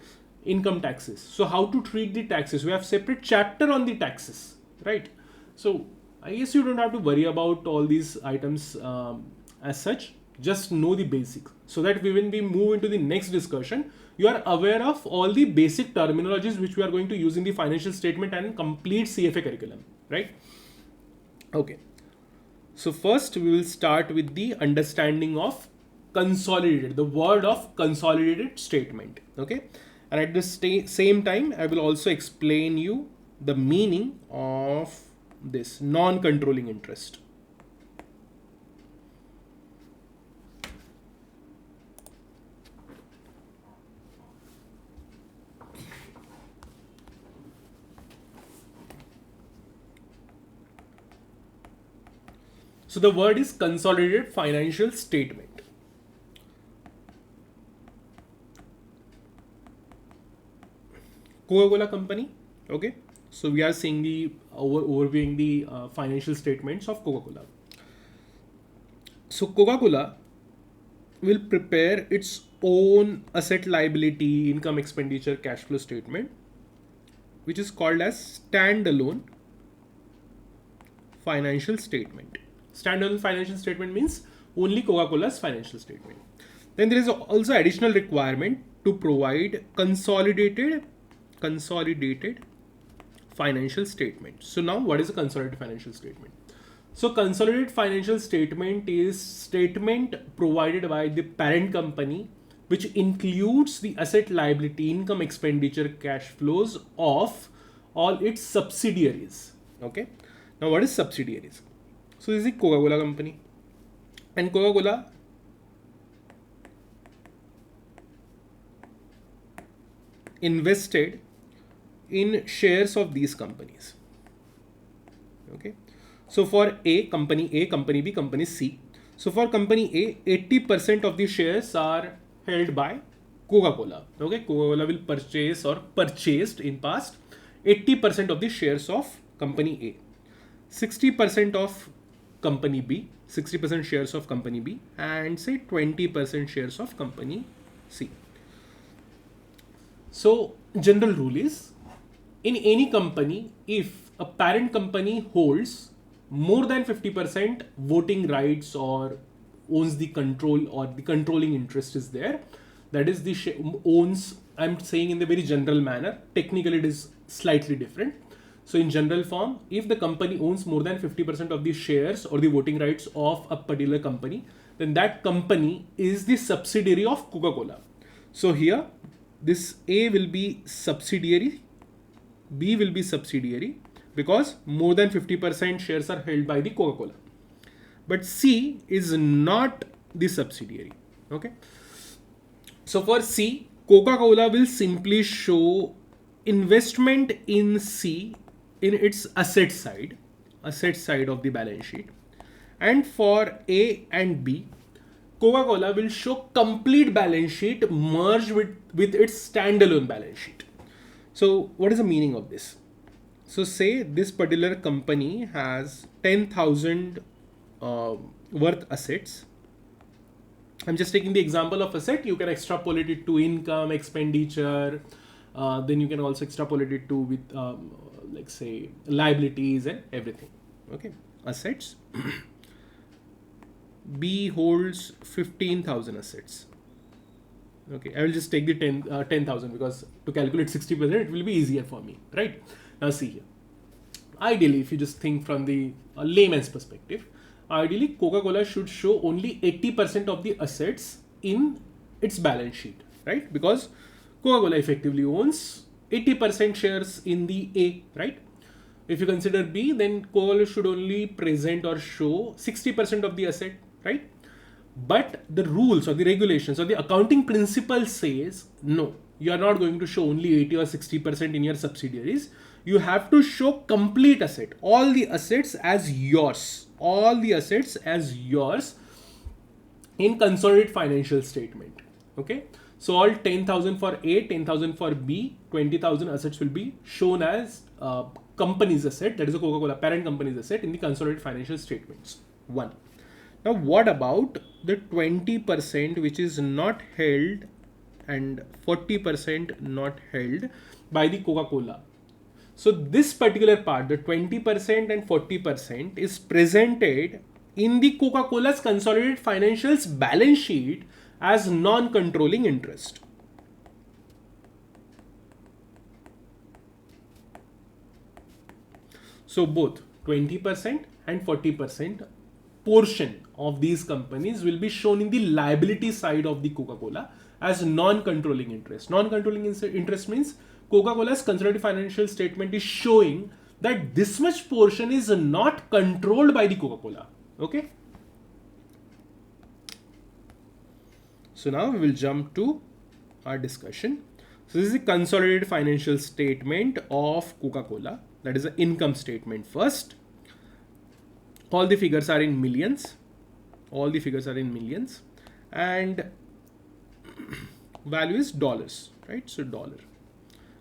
income taxes. So how to treat the taxes? We have separate chapter on the taxes, right? So I guess you don't have to worry about all these items as such. Just know the basics, so that when we move into the next discussion, you are aware of all the basic terminologies which we are going to use in the financial statement and complete CFA curriculum, right? Okay. So first we will start with the understanding of consolidated, the word of consolidated statement. Okay. And at the same time, I will also explain you the meaning of this non-controlling interest. So the word is consolidated financial statement. Coca-Cola company. Okay. So we are seeing the overviewing the financial statements of Coca-Cola. So Coca-Cola will prepare its own asset liability, income, expenditure, cash flow statement, which is called as standalone financial statement. Standalone financial statement means only Coca-Cola's financial statement. Then there is also additional requirement to provide consolidated financial statement. So now what is a consolidated financial statement? So consolidated financial statement is statement provided by the parent company, which includes the asset liability, income, expenditure, cash flows of all its subsidiaries. Okay. Now what is subsidiaries? So this is Coca-Cola company, and Coca-Cola invested in shares of these companies. Okay. So for A, Company B, Company C. So for Company A, 80% of the shares are held by Coca-Cola. Okay. Coca-Cola will purchase or purchased in past 80% of the shares of Company A. 60% of Company B, 60% shares of Company B, and say 20% shares of Company C. So general rule is, in any company, if a parent company holds more than 50% voting rights or owns the control or the controlling interest is there, that is the owns, I'm saying in the very general manner, technically it is slightly different. So in general form, if the company owns more than 50% of the shares or the voting rights of a particular company, then that company is the subsidiary of Coca-Cola. So here, this A will be subsidiary, B will be subsidiary, because more than 50% shares are held by the Coca-Cola. But C is not the subsidiary. Okay. So for C, Coca-Cola will simply show investment in C in its asset side of the balance sheet. And for A and B, Coca-Cola will show complete balance sheet merged with its standalone balance sheet. So what is the meaning of this? So say this particular company has 10,000 worth assets. I'm just taking the example of asset. You can extrapolate it to income, expenditure. Then you can also extrapolate it to with like say liabilities and everything. Okay, assets. B holds 15,000 assets. Okay, I will just take the 10,000 because to calculate 60% it will be easier for me, right? Now see here. Ideally, if you just think from the layman's perspective, ideally Coca-Cola should show only 80% of the assets in its balance sheet, right? Because Coca-Cola effectively owns 80% shares in the A, right? If you consider B, then Coca-Cola should only present or show 60% of the asset, right? But the rules or the regulations or the accounting principle says, no, you are not going to show only 80 or 60% in your subsidiaries. You have to show complete asset, all the assets as yours, in consolidated financial statement. Okay. So all 10,000 for A, 10,000 for B, 20,000 assets will be shown as company's asset, that is a Coca-Cola parent company's asset in the consolidated financial statements. One. Now what about the 20% which is not held and 40% not held by the Coca-Cola? So this particular part, the 20% and 40% is presented in the Coca-Cola's consolidated financials balance sheet as non-controlling interest. So both 20% and 40% portion of these companies will be shown in the liability side of the Coca-Cola as non-controlling interest. Non-controlling interest means Coca-Cola's consolidated financial statement is showing that this much portion is not controlled by the Coca-Cola. Okay. So now we will jump to our discussion. So this is the consolidated financial statement of Coca-Cola. That is the income statement first. All the figures are in millions. And value is dollars, right? So dollar.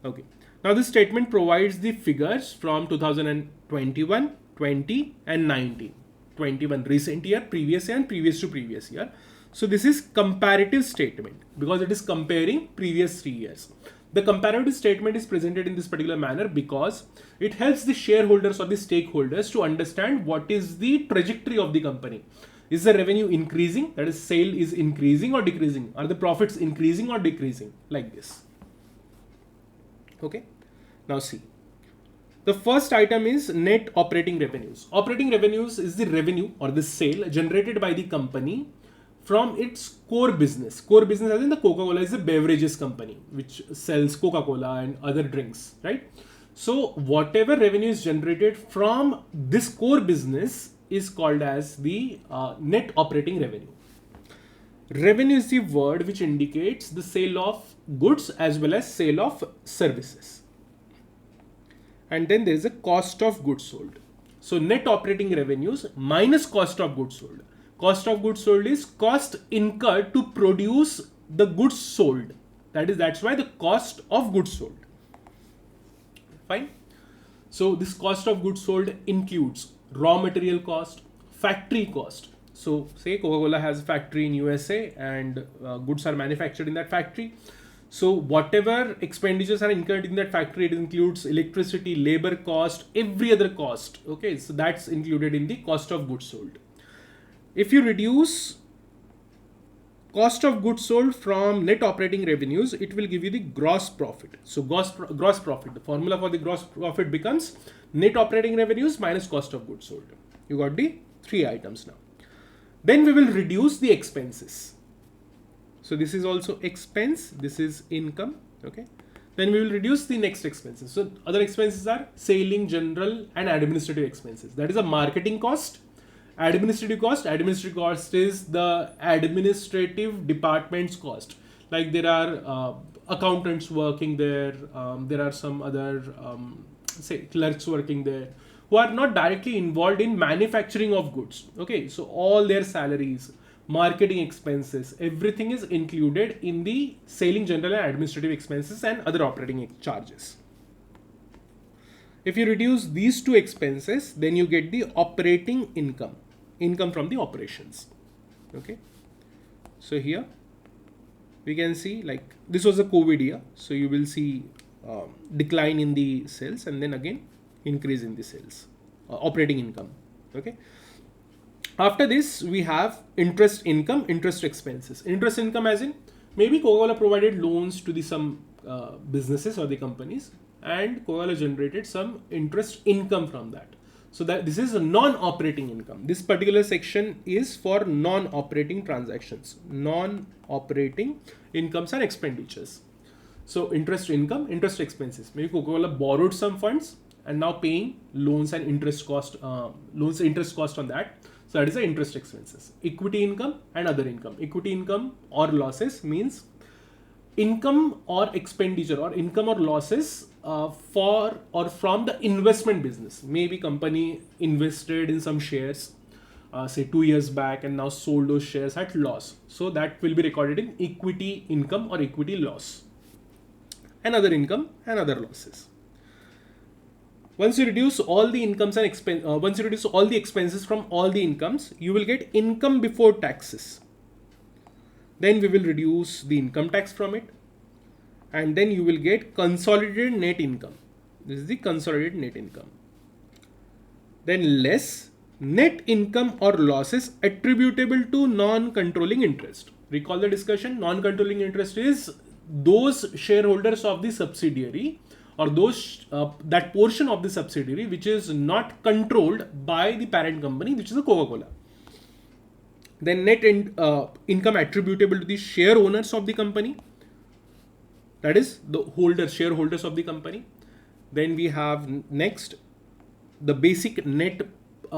Okay. Now this statement provides the figures from 2021, 20 and 19. 21 recent year, previous year and previous to previous year. So this is comparative statement because it is comparing previous 3 years. The comparative statement is presented in this particular manner because it helps the shareholders or the stakeholders to understand what is the trajectory of the company. Is the revenue increasing? That is, sale is increasing or decreasing? Are the profits increasing or decreasing? Like this. Okay. Now see. The first item is net operating revenues. Operating revenues is the revenue or the sale generated by the company from its core business. Core business as in the Coca-Cola is a beverages company which sells Coca-Cola and other drinks, right? So whatever revenue is generated from this core business is called as the net operating revenue. Revenue is the word which indicates the sale of goods as well as sale of services. And then there is a cost of goods sold. So net operating revenues minus cost of goods sold. Cost of goods sold is cost incurred to produce the goods sold. That's why the cost of goods sold. Fine. So this cost of goods sold includes raw material cost, factory cost. So say Coca-Cola has a factory in USA and goods are manufactured in that factory. So whatever expenditures are incurred in that factory, it includes electricity, labor cost, every other cost. Okay, so that's included in the cost of goods sold. If you reduce cost of goods sold from net operating revenues, it will give you the gross profit. So gross profit, the formula for the gross profit becomes net operating revenues minus cost of goods sold. You got the three items now. Then we will reduce the expenses. So this is also expense, this is income, okay. Then we will reduce the next expenses. So other expenses are selling, general and administrative expenses. That is a marketing cost. Administrative cost is the administrative department's cost. Like there are accountants working there, there are some other say clerks working there who are not directly involved in manufacturing of goods. Okay, so all their salaries, marketing expenses, everything is included in the selling, general and administrative expenses and other operating charges. If you reduce these two expenses, then you get the operating income from the operations. Okay, so here we can see, like, this was a COVID year, so you will see decline in the sales and then again increase in the sales, operating income. Okay, after this we have interest income, interest expenses. Interest income as in maybe Coca-Cola provided loans to the some businesses or the companies, and Coca-Cola generated some interest income from that. So that this is a non-operating income. This particular section is for non-operating transactions, non-operating incomes and expenditures. So interest income, interest expenses. Maybe Coca-Cola borrowed some funds and now paying loans and interest cost, interest cost on that. So that is the interest expenses. Equity income and other income. Equity income or losses means income or expenditure or income or losses for or from the investment business. Maybe company invested in some shares say 2 years back and now sold those shares at loss. So that will be recorded in equity income or equity loss. And other income and other losses. Once you reduce all the incomes and once you reduce all the expenses from all the incomes, you will get income before taxes. Then we will reduce the income tax from it, and then you will get consolidated net income. This is the consolidated net income. Then less net income or losses attributable to non-controlling interest. Recall the discussion. Non-controlling interest is those shareholders of the subsidiary or those that portion of the subsidiary which is not controlled by the parent company, which is a Coca-Cola. Then net income attributable to the share owners of the company, that is the shareholders of the company. Then we have next the basic net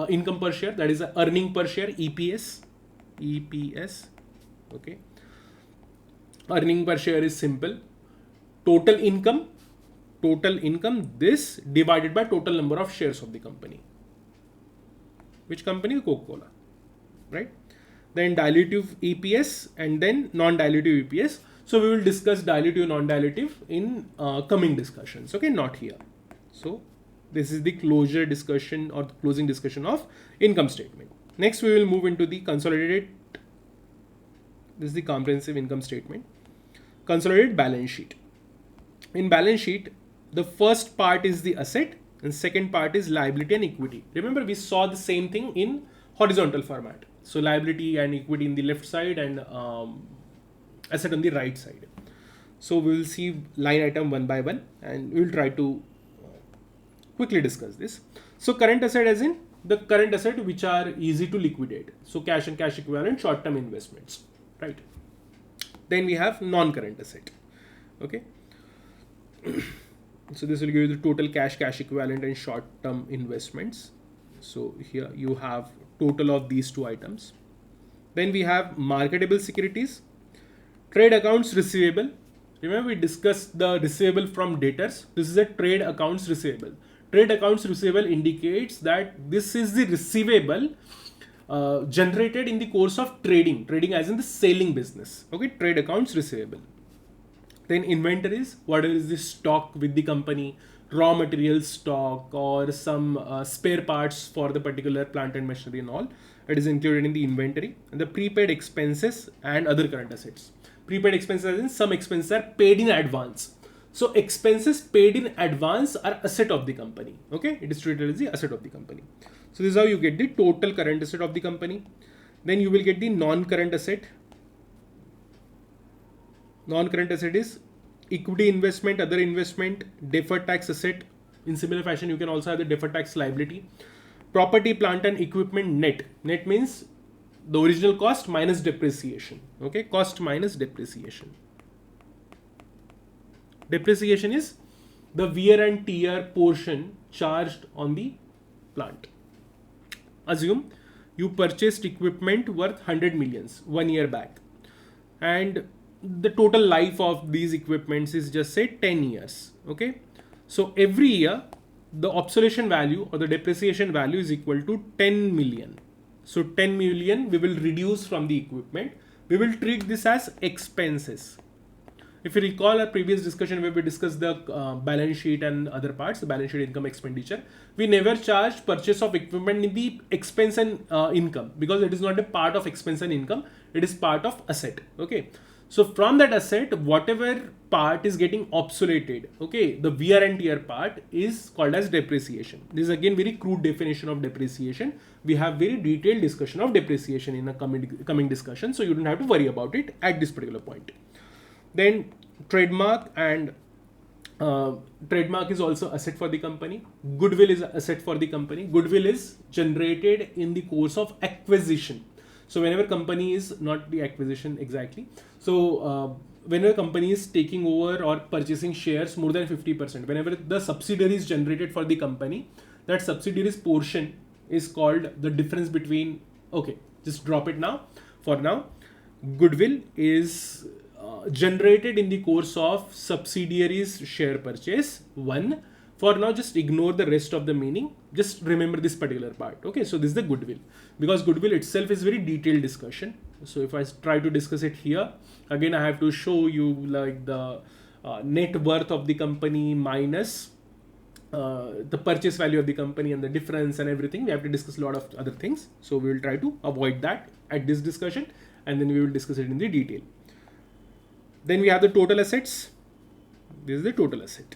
income per share, that is the earning per share, EPS. Okay, earning per share is simple. Total income, this divided by total number of shares of the company. Which company? Coca-Cola, right? Then dilutive EPS and then non-dilutive EPS. So we will discuss dilutive, non-dilutive in coming discussions. Okay, not here. So this is the closure discussion or the closing discussion of income statement. Next, we will move into the consolidated. This is the comprehensive income statement. Consolidated balance sheet. In balance sheet, the first part is the asset and second part is liability and equity. Remember, we saw the same thing in horizontal format. So liability and equity in the left side and asset on the right side. So we will see line item one by one and we will try to quickly discuss this. So current asset as in the current asset which are easy to liquidate. So cash and cash equivalent, short-term investments, right? Then we have non-current asset. Okay. So this will give you the total cash, cash equivalent and short-term investments. So here you have total of these two items. Then we have marketable securities, trade accounts receivable. Remember we discussed the receivable from debtors. This is a trade accounts receivable. Trade accounts receivable indicates that this is the receivable generated in the course of trading as in the selling business. Okay, trade accounts receivable. Then inventories, whatever is the stock with the company, raw material stock or some spare parts for the particular plant and machinery and all, it is included in the inventory. And the prepaid expenses and other current assets. Prepaid expenses, as in some expenses are paid in advance. So expenses paid in advance are asset of the company. Okay, it is treated as the asset of the company. So this is how you get the total current asset of the company. Then you will get the non-current asset. Non-current asset is equity investment, other investment, deferred tax asset. In similar fashion, you can also have the deferred tax liability. Property, plant and equipment net. Net means the original cost minus depreciation. Okay, cost minus depreciation. Depreciation is the wear and tear portion charged on the plant. Assume you purchased equipment worth 100 millions 1 year back, and the total life of these equipments is just say 10 years. Okay, so every year the obsolescence value or the depreciation value is equal to 10 million. So 10 million we will reduce from the equipment. We will treat this as expenses. If you recall our previous discussion where we discussed the balance sheet and other parts, the balance sheet, income, expenditure, we never charged purchase of equipment in the expense and income, because it is not a part of expense and income, it is part of asset. Okay, so from that asset, whatever part is getting obsoleted, okay, the wear and tear part is called as depreciation. This is again very crude definition of depreciation. We have very detailed discussion of depreciation in a coming discussion, so you don't have to worry about it at this particular point. Then trademark and trademark is also asset for the company. Goodwill is asset for the company. Goodwill is generated in the course of acquisition. So whenever company is not the acquisition exactly. So whenever company is taking over or purchasing shares more than 50%, whenever the subsidiary is generated for the company, that subsidiary's portion is called the difference between, okay, just drop it now. For now, goodwill is generated in the course of subsidiaries share purchase. One, for now just ignore the rest of the meaning, just remember this particular part. Okay, so this is the goodwill, because goodwill itself is very detailed discussion. So if I try to discuss it here, again I have to show you like the net worth of the company minus the purchase value of the company and the difference and everything. We have to discuss a lot of other things, so we will try to avoid that at this discussion, and then we will discuss it in the detail. Then we have the total assets. This is the total asset.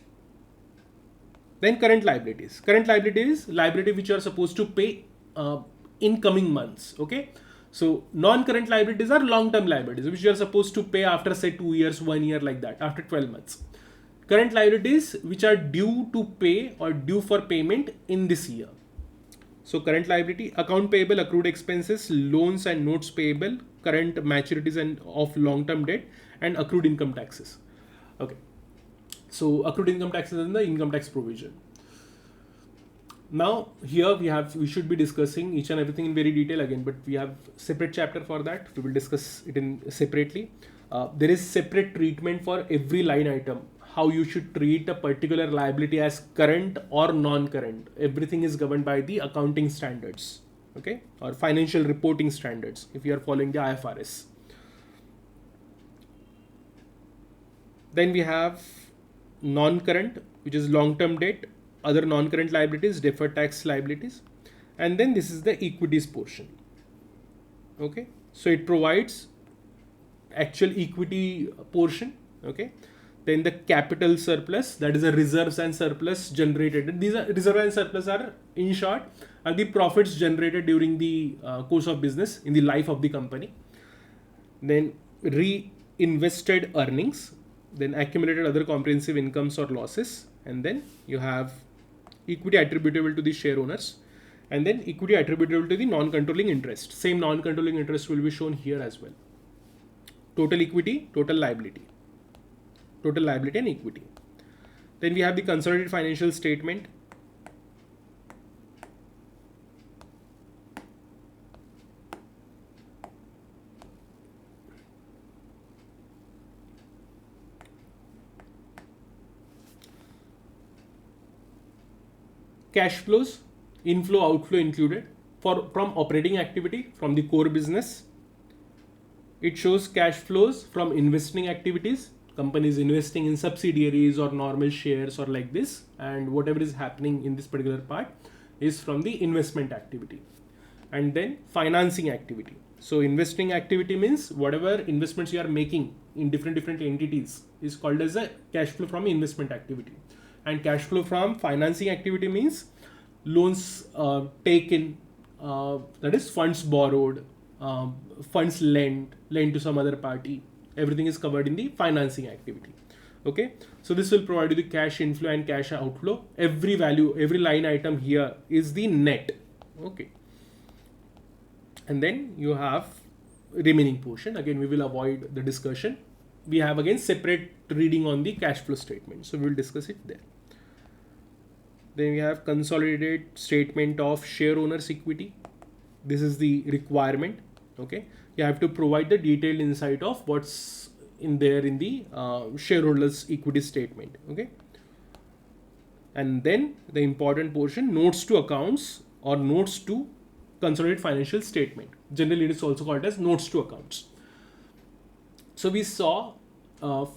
Then current liabilities. Current liability is liability which you are supposed to pay in coming months. Okay, so non-current liabilities are long-term liabilities which you are supposed to pay after say 2 years, 1 year, like that, after 12 months. Current liabilities which are due to pay or due for payment in this year. So current liability, account payable, accrued expenses, loans and notes payable, current maturities and of long-term debt, and accrued income taxes. Okay, so accrued income taxes and the income tax provision. Now here we should be discussing each and everything in very detail again, but we have separate chapter for that. We will discuss it in separately. There is separate treatment for every line item, how you should treat a particular liability as current or non-current. Everything is governed by the accounting standards, okay, or financial reporting standards if you are following the IFRS. Then we have non-current, which is long-term debt, other non-current liabilities, deferred tax liabilities, and then this is the equities portion. Okay, so it provides actual equity portion. Okay, then the capital surplus, that is the reserves and surplus generated. These are reserve and surplus are, in short, are the profits generated during the course of business in the life of the company. Then reinvested earnings, then accumulated other comprehensive incomes or losses, and then you have equity attributable to the share owners, and then equity attributable to the non-controlling interest. Same non-controlling interest will be shown here as well. Total equity, total liability and equity. Then we have the consolidated financial statement. cash flows, inflow, outflow included from operating activity, from the core business. It shows cash flows from investing activities, companies investing in subsidiaries or normal shares or like this, and whatever is happening in this particular part is from the investment activity. And then financing activity. So investing activity means whatever investments you are making in different entities is called as a cash flow from investment activity. And cash flow from financing activity means loans taken, that is funds borrowed, funds lent to some other party. Everything is covered in the financing activity. Okay, so this will provide you the cash inflow and cash outflow. Every value, every line item here is the net. Okay, and then you have remaining portion. Again, we will avoid the discussion. We have again separate reading on the cash flow statement, so we will discuss it there. Then we have consolidated statement of share owners equity. This is the requirement. Okay, you have to provide the detailed insight of what's in there in the shareholders equity statement. Okay, and then the important portion, notes to accounts or notes to consolidated financial statement. Generally, it is also called as notes to accounts. So we saw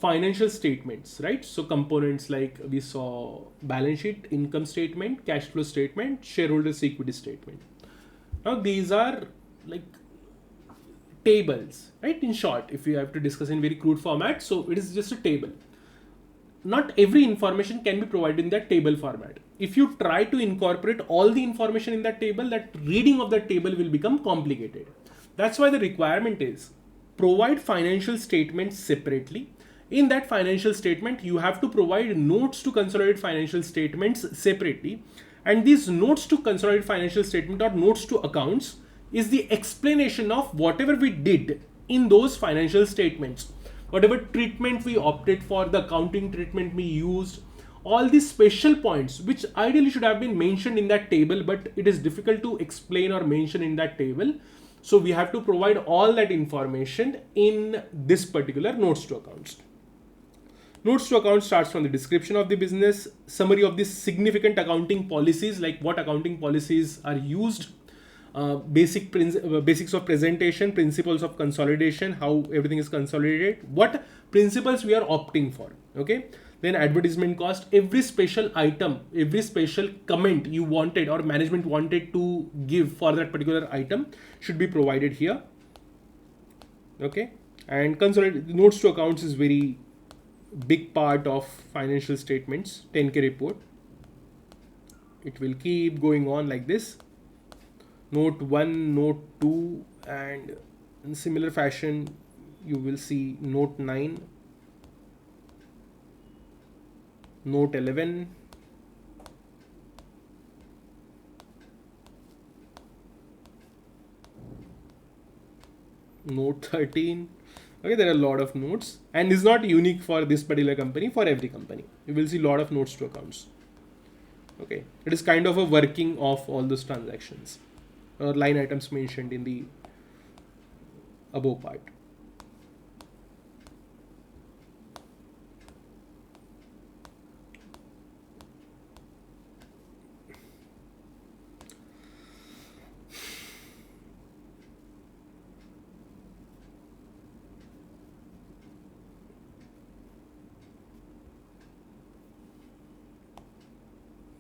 financial statements, right? So components like we saw balance sheet, income statement, cash flow statement, shareholders equity statement. Now these are like tables, right? In short, if you have to discuss in very crude format, so it is just a table. Not every information can be provided in that table format. If you try to incorporate all the information in that table, that reading of that table will become complicated. That's why the requirement is provide financial statements separately. In that financial statement, you have to provide notes to consolidated financial statements separately. And these notes to consolidated financial statement or notes to accounts is the explanation of whatever we did in those financial statements. Whatever treatment we opted for, the accounting treatment we used, all these special points which ideally should have been mentioned in that table, but it is difficult to explain or mention in that table. So we have to provide all that information in this particular notes to accounts. Notes to accounts starts from the description of the business, summary of the significant accounting policies, like what accounting policies are used, basics of presentation, principles of consolidation, how everything is consolidated, what principles we are opting for. Okay, then advertisement cost, every special item, every special comment you wanted or management wanted to give for that particular item should be provided here. Okay, and consolidated notes to accounts is very big part of financial statements, 10K report. It will keep going on like this. Note 1, note 2, and in similar fashion you will see note 9, note 11, note 13. Okay, there are a lot of notes, and it's not unique for this particular company. For every company you will see a lot of notes to accounts. Okay, it is kind of a working of all those transactions or line items mentioned in the above part.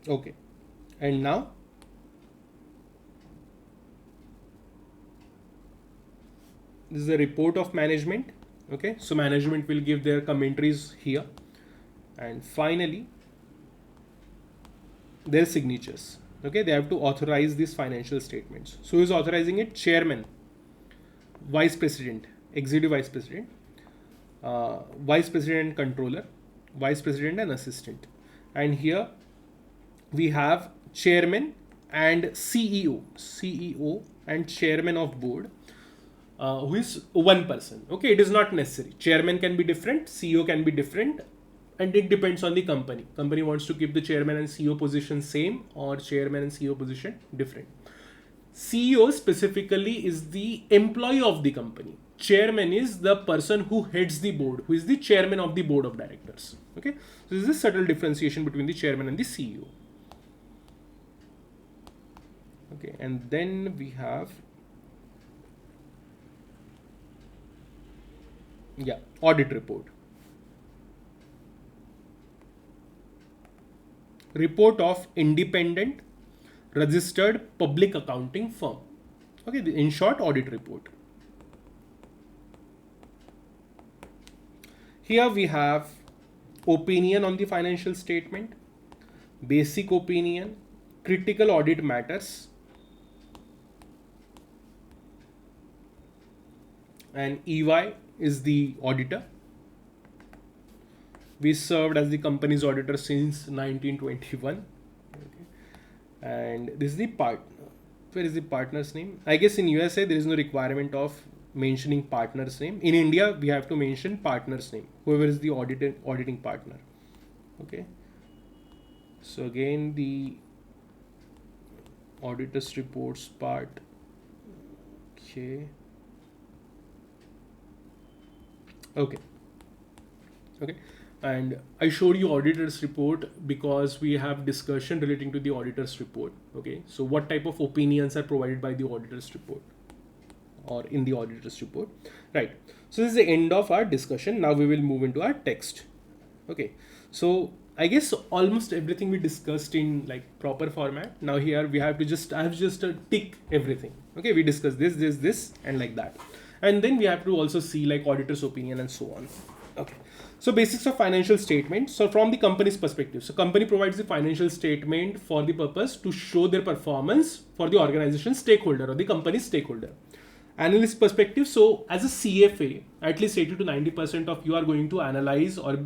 Okay, and now this is a report of management. Okay, so management will give their commentaries here, and finally their signatures. Okay, they have to authorize these financial statements. So who is authorizing it? Chairman, vice president, executive vice president, vice president and controller, vice president and assistant. And here we have chairman and CEO and chairman of board, who is one person. Okay, it is not necessary. Chairman can be different, CEO can be different, and it depends on the company. Company wants to keep the chairman and CEO position same, or chairman and CEO position different. CEO specifically is the employee of the company. Chairman is the person who heads the board, who is the chairman of the board of directors. Okay, so this is a subtle differentiation between the chairman and the CEO. Okay, and then we have audit report. Report of independent registered public accounting firm. Okay, in short, audit report. Here we have opinion on the financial statement, basic opinion, critical audit matters, and EY is the auditor. We served as the company's auditor since 1921. Okay. And this is the partner. Where is the partner's name? I guess in USA there is no requirement of mentioning partner's name. In India we have to mention partner's name, whoever is the auditing partner. Okay. So again, the auditor's reports part. Okay. Okay. And I showed you auditor's report because we have discussion relating to the auditor's report. Okay, so what type of opinions are provided by the auditor's report or in the auditor's report, right? So this is the end of our discussion. Now we will move into our text. Okay, so I guess almost everything we discussed in like proper format. Now here we have to I have just tick everything. Okay, we discussed this and like that. And then we have to also see like auditor's opinion and so on. Okay. So basics of financial statement. So from the company's perspective, so company provides the financial statement for the purpose to show their performance for the organization stakeholder or the company's stakeholder. Analyst perspective. So as a CFA, at least 80 to 90% of you are going to analyze or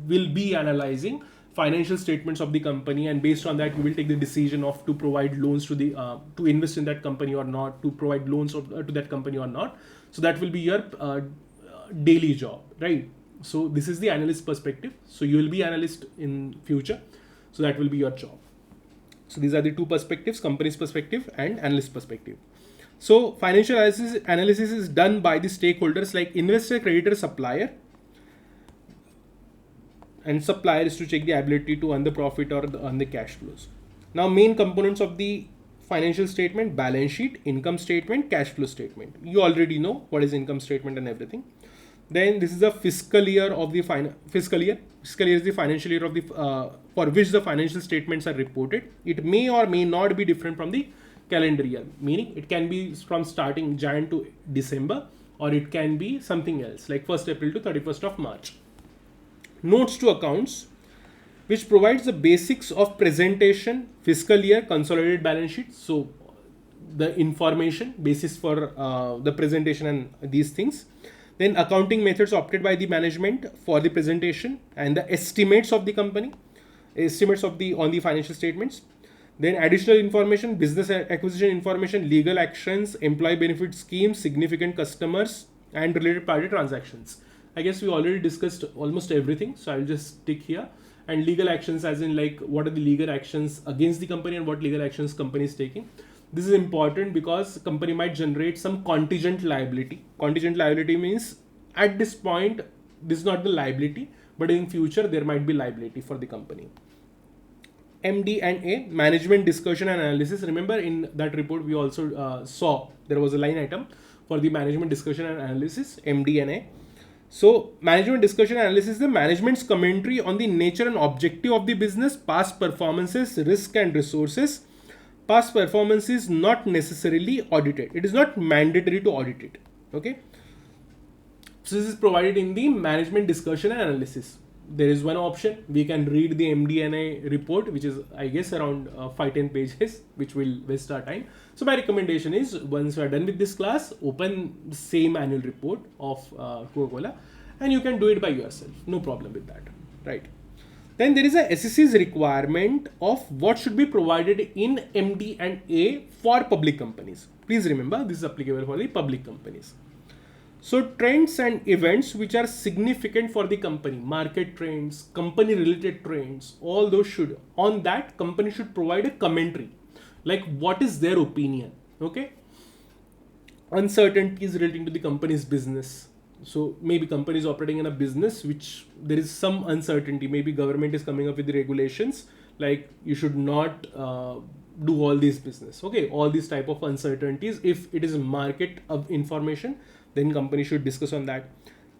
will be analyzing financial statements of the company, and based on that you will take the decision of to provide loans to the to invest in that company or not, to provide loans to that company or not. So that will be your daily job, right? So this is the analyst perspective. So you will be analyst in future. So that will be your job. So these are the two perspectives, company's perspective and analyst perspective. So financial analysis is done by the stakeholders like investor, creditor, supplier. And supplier is to check the ability to earn the profit or earn the cash flows. Now main components of the financial statement: balance sheet, income statement, cash flow statement. You already know what is income statement and everything. Then this is the fiscal year of the fiscal year. Fiscal year is the financial year of the for which the financial statements are reported. It may or may not be different from the calendar year, meaning it can be from starting Jan to December, or it can be something else like 1st April to 31st of March. Notes to accounts, which provides the basics of presentation, fiscal year, consolidated balance sheet. So the information basis for the presentation and these things. Then accounting methods opted by the management for the presentation and the estimates of the company, estimates of the on the financial statements. Then additional information, business acquisition information, legal actions, employee benefit schemes, significant customers, and related party transactions. I guess we already discussed almost everything, so I'll just stick here. And legal actions, as in like what are the legal actions against the company and what legal actions company is taking. This is important because company might generate some contingent liability. Contingent liability means at this point, this is not the liability, but in future there might be liability for the company. MD&A, management discussion and analysis. Remember in that report we also saw there was a line item for the management discussion and analysis, MD&A. So management discussion and analysis is the management's commentary on the nature and objective of the business, past performances, risk and resources. Past performance is not necessarily audited. It is not mandatory to audit it. Okay. So this is provided in the management discussion and analysis. There is one option. We can read the MD&A report, which is I guess around 5-10 pages, which will waste our time. So my recommendation is once you are done with this class, open the same annual report of Coca-Cola and you can do it by yourself. No problem with that. Right. Then there is a SEC's requirement of what should be provided in MD&A for public companies. Please remember this is applicable for the public companies. So trends and events which are significant for the company, market trends, company related trends, all those should, on that company should provide a commentary. Like what is their opinion? Okay. Uncertainties relating to the company's business. So maybe company is operating in a business which there is some uncertainty. Maybe government is coming up with the regulations like you should not do all this business. Okay, all these type of uncertainties. If it is market of information, then company should discuss on that.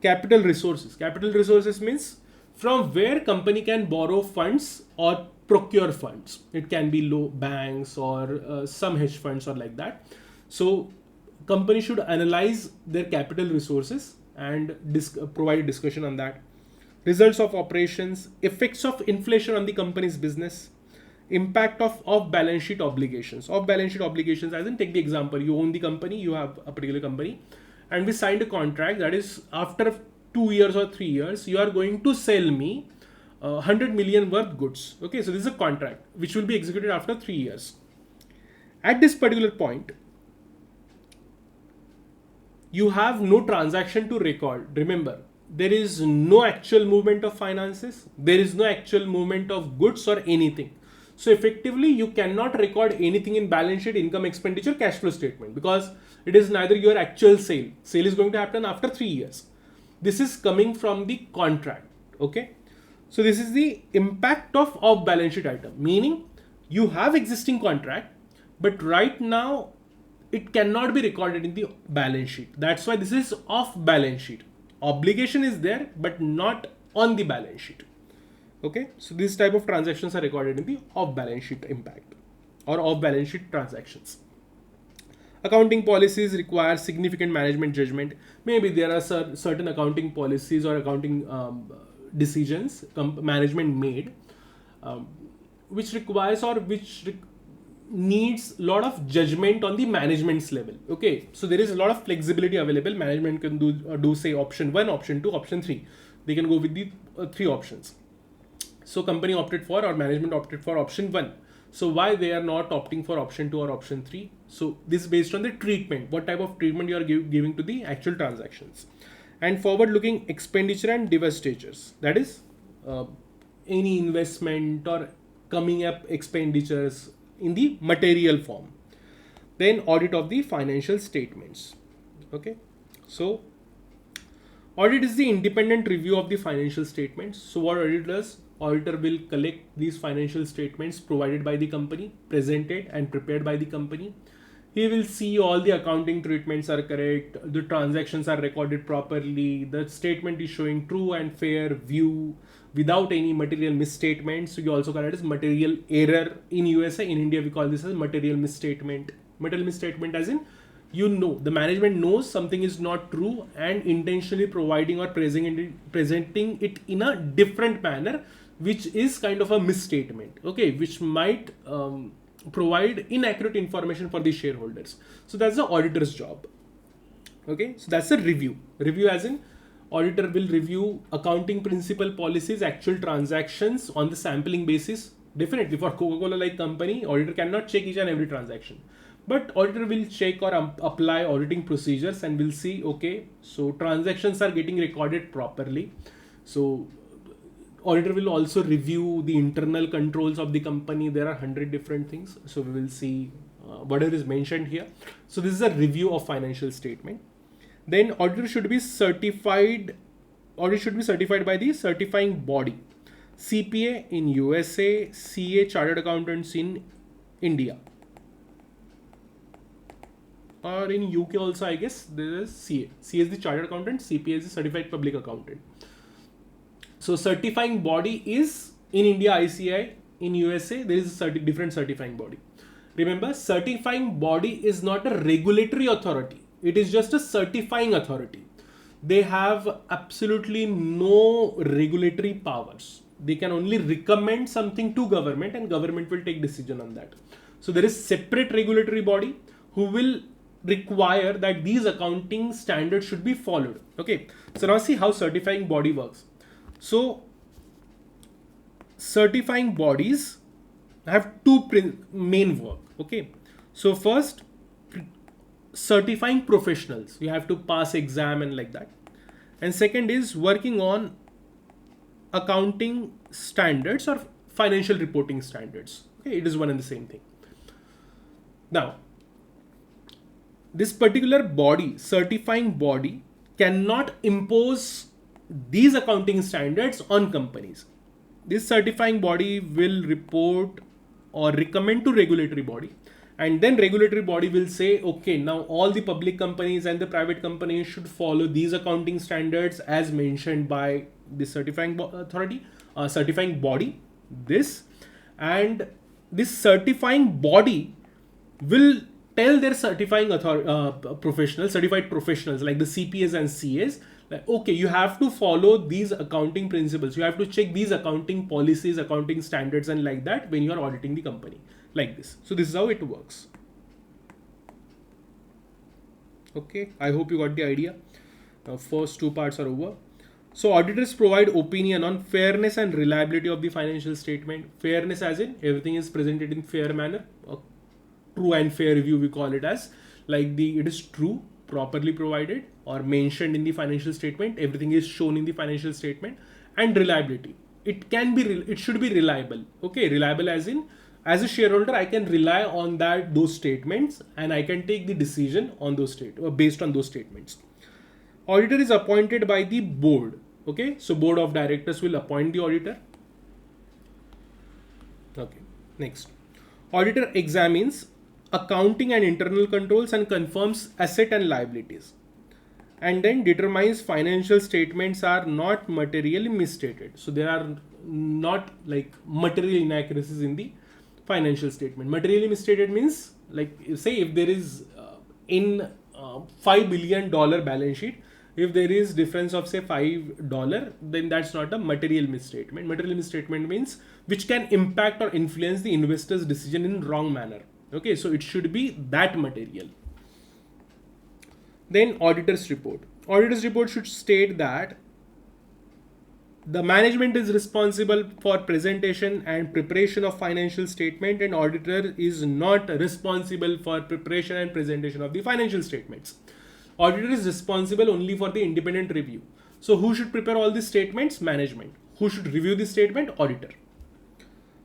Capital resources. Capital resources means from where company can borrow funds or procure funds. It can be low banks or some hedge funds or like that. So company should analyze their capital resources and provide a discussion on that. Results of operations, effects of inflation on the company's business, impact of off-balance sheet obligations. Off-balance sheet obligations, as in, take the example, you own the company, you have a particular company, and we signed a contract that is after 2 years or 3 years, you are going to sell me 100 million worth goods. Okay, so this is a contract which will be executed after 3 years. At this particular point, you have no transaction to record. Remember, there is no actual movement of finances. There is no actual movement of goods or anything. So effectively, you cannot record anything in balance sheet, income, expenditure, cash flow statement, because it is neither your actual sale. Sale is going to happen after 3 years. This is coming from the contract. Okay. So this is the impact of off-balance sheet item, meaning you have existing contract, but right now it cannot be recorded in the balance sheet. That's why this is off-balance sheet. Obligation is there, but not on the balance sheet. Okay, so this type of transactions are recorded in the off-balance sheet impact or off-balance sheet transactions. Accounting policies require significant management judgment. Maybe there are certain accounting policies or accounting decisions management made, which requires or which needs a lot of judgment on the management's level. Okay, so there is a lot of flexibility available. Management can do say option 1, option 2, option 3. They can go with the 3 options. So company opted for or management opted for option 1. So why they are not opting for option 2 or option 3? So this is based on the treatment, what type of treatment you are giving to the actual transactions. And forward-looking expenditure and divestitures. That is any investment or coming up expenditures in the material form. Then audit of the financial statements. Okay, so audit is the independent review of the financial statements. So what audit does? Auditor will collect these financial statements provided by the company, presented and prepared by the company. He will see all the accounting treatments are correct, the transactions are recorded properly, the statement is showing true and fair view without any material misstatements. So you also call it as material error in USA. In India, we call this as material misstatement. Material misstatement as in, you know, the management knows something is not true and intentionally providing or presenting it in a different manner, which is kind of a misstatement. Okay, which might provide inaccurate information for the shareholders. So that's the auditor's job. Okay, so that's a review. Review as in, auditor will review accounting principle policies, actual transactions on the sampling basis. Definitely for Coca-Cola like company, auditor cannot check each and every transaction. But auditor will check or apply auditing procedures and will see, okay, so transactions are getting recorded properly. So auditor will also review the internal controls of the company. There are 100 different things. So we will see whatever is mentioned here. So this is a review of financial statement. Then auditor should be certified. Audit should be certified by the certifying body. CPA in USA, CA Chartered Accountants in India. Or in UK also, I guess there is CA. CA is the Chartered Accountant, CPA is the Certified Public Accountant. So certifying body is in India ICI, in USA there is a different certifying body. Remember, certifying body is not a regulatory authority. It is just a certifying authority. They have absolutely no regulatory powers. They can only recommend something to government and government will take decision on that. So there is separate regulatory body who will require that these accounting standards should be followed. Okay, so now see how certifying body works. So certifying bodies have two main work. Okay, so first, certifying professionals, you have to pass exam and like that, and second is working on accounting standards or financial reporting standards. Okay, it is one and the same thing. Now this particular body, certifying body, cannot impose these accounting standards on companies. This certifying body will report or recommend to regulatory body. And then regulatory body will say, okay, now all the public companies and the private companies should follow these accounting standards as mentioned by the certifying authority, certifying body, this. And this certifying body will tell their certifying certified professionals like the CPAs and CAs, like, okay, you have to follow these accounting principles. You have to check these accounting policies, accounting standards, and like that when you are auditing the company, like this. So this is how it works. Okay, I hope you got the idea. First two parts are over. So auditors provide opinion on fairness and reliability of the financial statement. Fairness as in everything is presented in fair manner. True and fair review we call it as, like it is true, properly provided or mentioned in the financial statement, everything is shown in the financial statement. And reliability, it should be reliable. Okay, reliable as in, as a shareholder I can rely on those statements and I can take the decision on those based on those statements. Auditor is appointed by the board. Okay, so board of directors will appoint the auditor. Okay, next, auditor examines accounting and internal controls and confirms asset and liabilities, and then determines financial statements are not materially misstated. So there are not like material inaccuracies in the financial statement. Materially misstated means, like, say if there is in $5 billion balance sheet, if there is difference of say $5, then that's not a material misstatement. Material misstatement means which can impact or influence the investor's decision in wrong manner. Okay, so it should be that material. Then auditor's report. Auditor's report should state that the management is responsible for presentation and preparation of financial statement, and auditor is not responsible for preparation and presentation of the financial statements. Auditor is responsible only for the independent review. So who should prepare all these statements? Management. Who should review the statement? Auditor.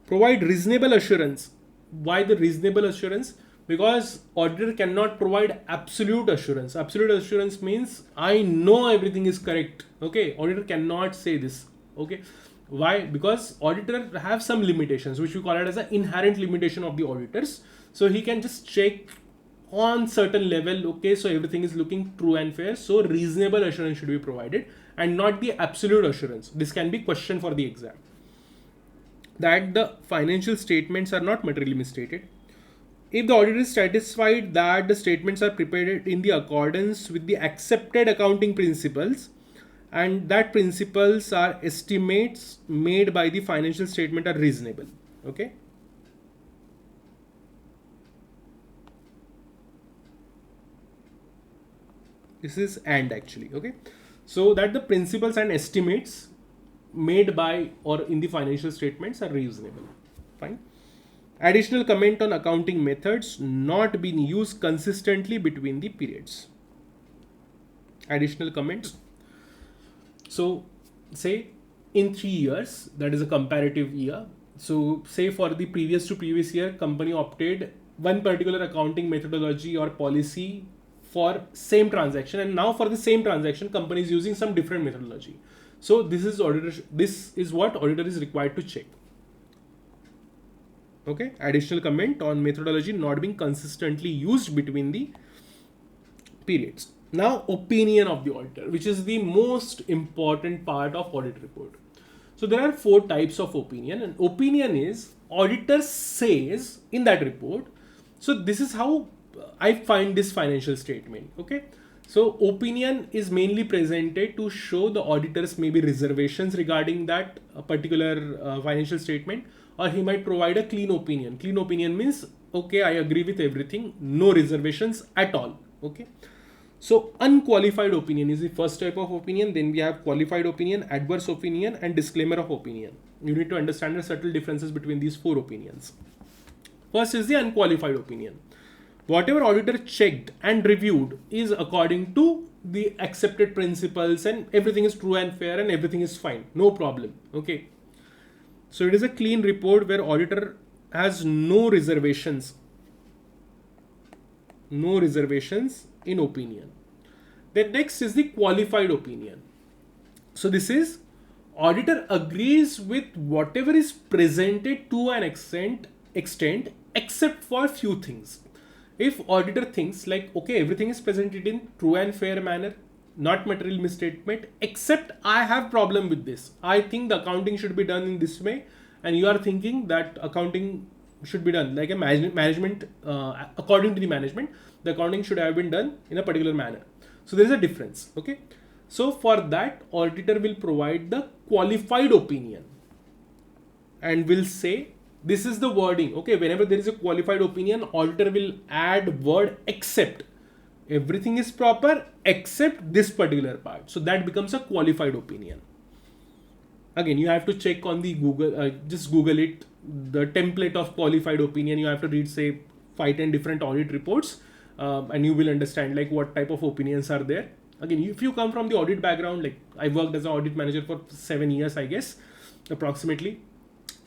Provide reasonable assurance. Why the reasonable assurance? Because auditor cannot provide absolute assurance. Absolute assurance means I know everything is correct. Okay, auditor cannot say this. Okay, why? Because auditor have some limitations, which we call it as an inherent limitation of the auditors. So he can just check on certain level. Okay, so everything is looking true and fair. So reasonable assurance should be provided and not the absolute assurance. This can be question for the exam, that the financial statements are not materially misstated. If the auditor is satisfied that the statements are prepared in the accordance with the accepted accounting principles and that principles are estimates made by the financial statement are reasonable. Okay. This is and actually. Okay. So that the principles and estimates made by or in the financial statements are reasonable. Fine. Additional comment on accounting methods not being used consistently between the periods. Additional comments. So say in 3 years, that is a comparative year. So say for the previous to previous year, company opted one particular accounting methodology or policy for same transaction, and now for the same transaction, company is using some different methodology. So this is what auditor is required to check. Okay, additional comment on methodology not being consistently used between the periods. Now, opinion of the auditor, which is the most important part of audit report. So there are 4 types of opinion, and opinion is auditor says in that report. So this is how I find this financial statement. Okay. So opinion is mainly presented to show the auditors maybe reservations regarding that particular financial statement, or he might provide a clean opinion. Clean opinion means, okay, I agree with everything, no reservations at all. Okay. So unqualified opinion is the first type of opinion. Then we have qualified opinion, adverse opinion, and disclaimer of opinion. You need to understand the subtle differences between these 4 opinions. First is the unqualified opinion. Whatever auditor checked and reviewed is according to the accepted principles and everything is true and fair and everything is fine. No problem. Okay. So it is a clean report where auditor has no reservations. No reservations in opinion. Then next is the qualified opinion. So this is auditor agrees with whatever is presented to an extent extent except for few things. If auditor thinks like, okay, everything is presented in true and fair manner, not material misstatement, except I have problem with this. I think the accounting should be done in this way, and you are thinking that accounting should be done like a management, according to the management, the accounting should have been done in a particular manner. So there is a difference. Okay. So for that, auditor will provide the qualified opinion and will say, this is the wording. Okay. Whenever there is a qualified opinion, auditor will add word except. Everything is proper except this particular part. So that becomes a qualified opinion. Again, you have to check on the Google, just Google it, the template of qualified opinion. You have to read say 5-10 different audit reports, and you will understand like what type of opinions are there. Again, if you come from the audit background, like I worked as an audit manager for 7 years, I guess, approximately.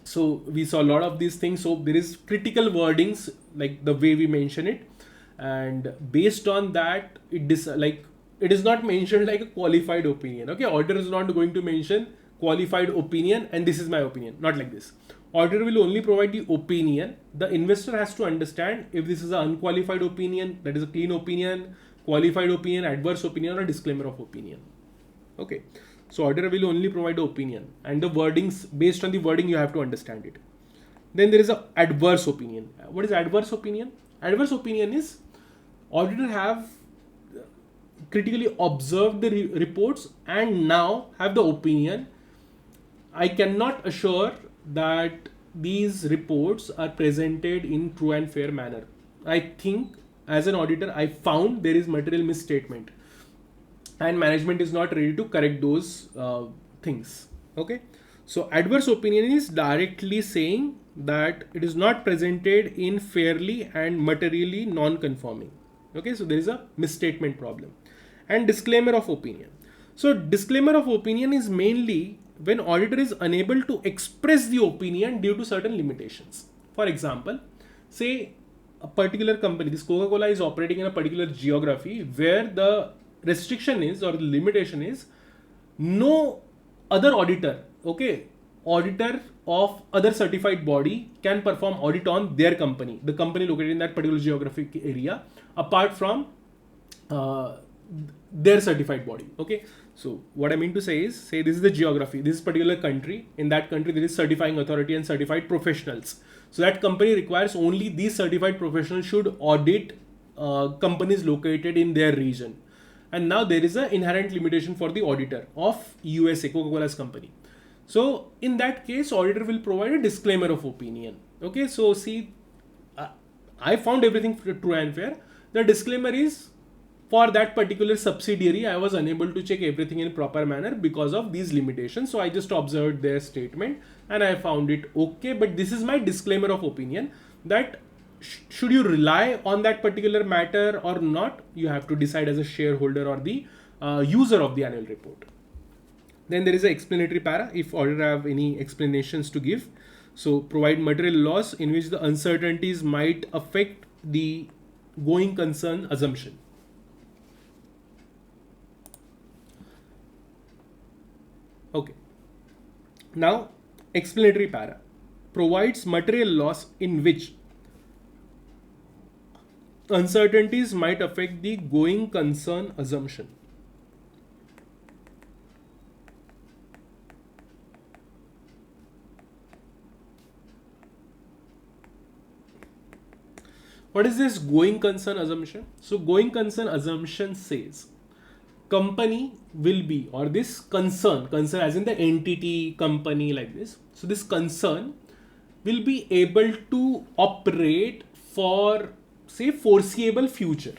So we saw a lot of these things. So there is critical wordings like the way we mention it, and based on that, it is not mentioned like a qualified opinion. Okay, auditor is not going to mention qualified opinion and this is my opinion, not like this. Auditor will only provide the opinion. The investor has to understand if this is an unqualified opinion, that is a clean opinion, qualified opinion, adverse opinion, or disclaimer of opinion. Okay, so auditor will only provide the opinion, and the wordings, based on the wording, you have to understand it. Then there is a adverse opinion. What is adverse opinion? Adverse opinion is auditor have critically observed the reports and now have the opinion, I cannot assure that these reports are presented in true and fair manner. I think as an auditor, I found there is material misstatement and management is not ready to correct those things. Okay. So adverse opinion is directly saying that it is not presented in fairly and materially non-conforming. Okay. So there is a misstatement problem. And disclaimer of opinion. So disclaimer of opinion is mainly when auditor is unable to express the opinion due to certain limitations. For example, say a particular company, this Coca-Cola is operating in a particular geography where the restriction is, or the limitation is, no other auditor, okay, auditor of other certified body can perform audit on their company, the company located in that particular geographic area, apart from their certified body. Okay, so what I mean to say is, say this is the geography, this is particular country, in that country there is certifying authority and certified professionals. So that company requires only these certified professionals should audit companies located in their region. And now there is an inherent limitation for the auditor of USA, Coca-Cola's company. So in that case, auditor will provide a disclaimer of opinion. Okay, so see, I found everything true and fair. The disclaimer is, for that particular subsidiary, I was unable to check everything in proper manner because of these limitations. So I just observed their statement and I found it okay. But this is my disclaimer of opinion that should you rely on that particular matter or not, you have to decide as a shareholder or the user of the annual report. Then there is an explanatory para if auditor have any explanations to give. So provide material loss in which the uncertainties might affect the going concern assumption. Okay. Now, explanatory para provides material loss in which uncertainties might affect the going concern assumption. What is this going concern assumption? So going concern assumption says company will be, or this concern as in the entity, company, like this. So this concern will be able to operate for, say, foreseeable future.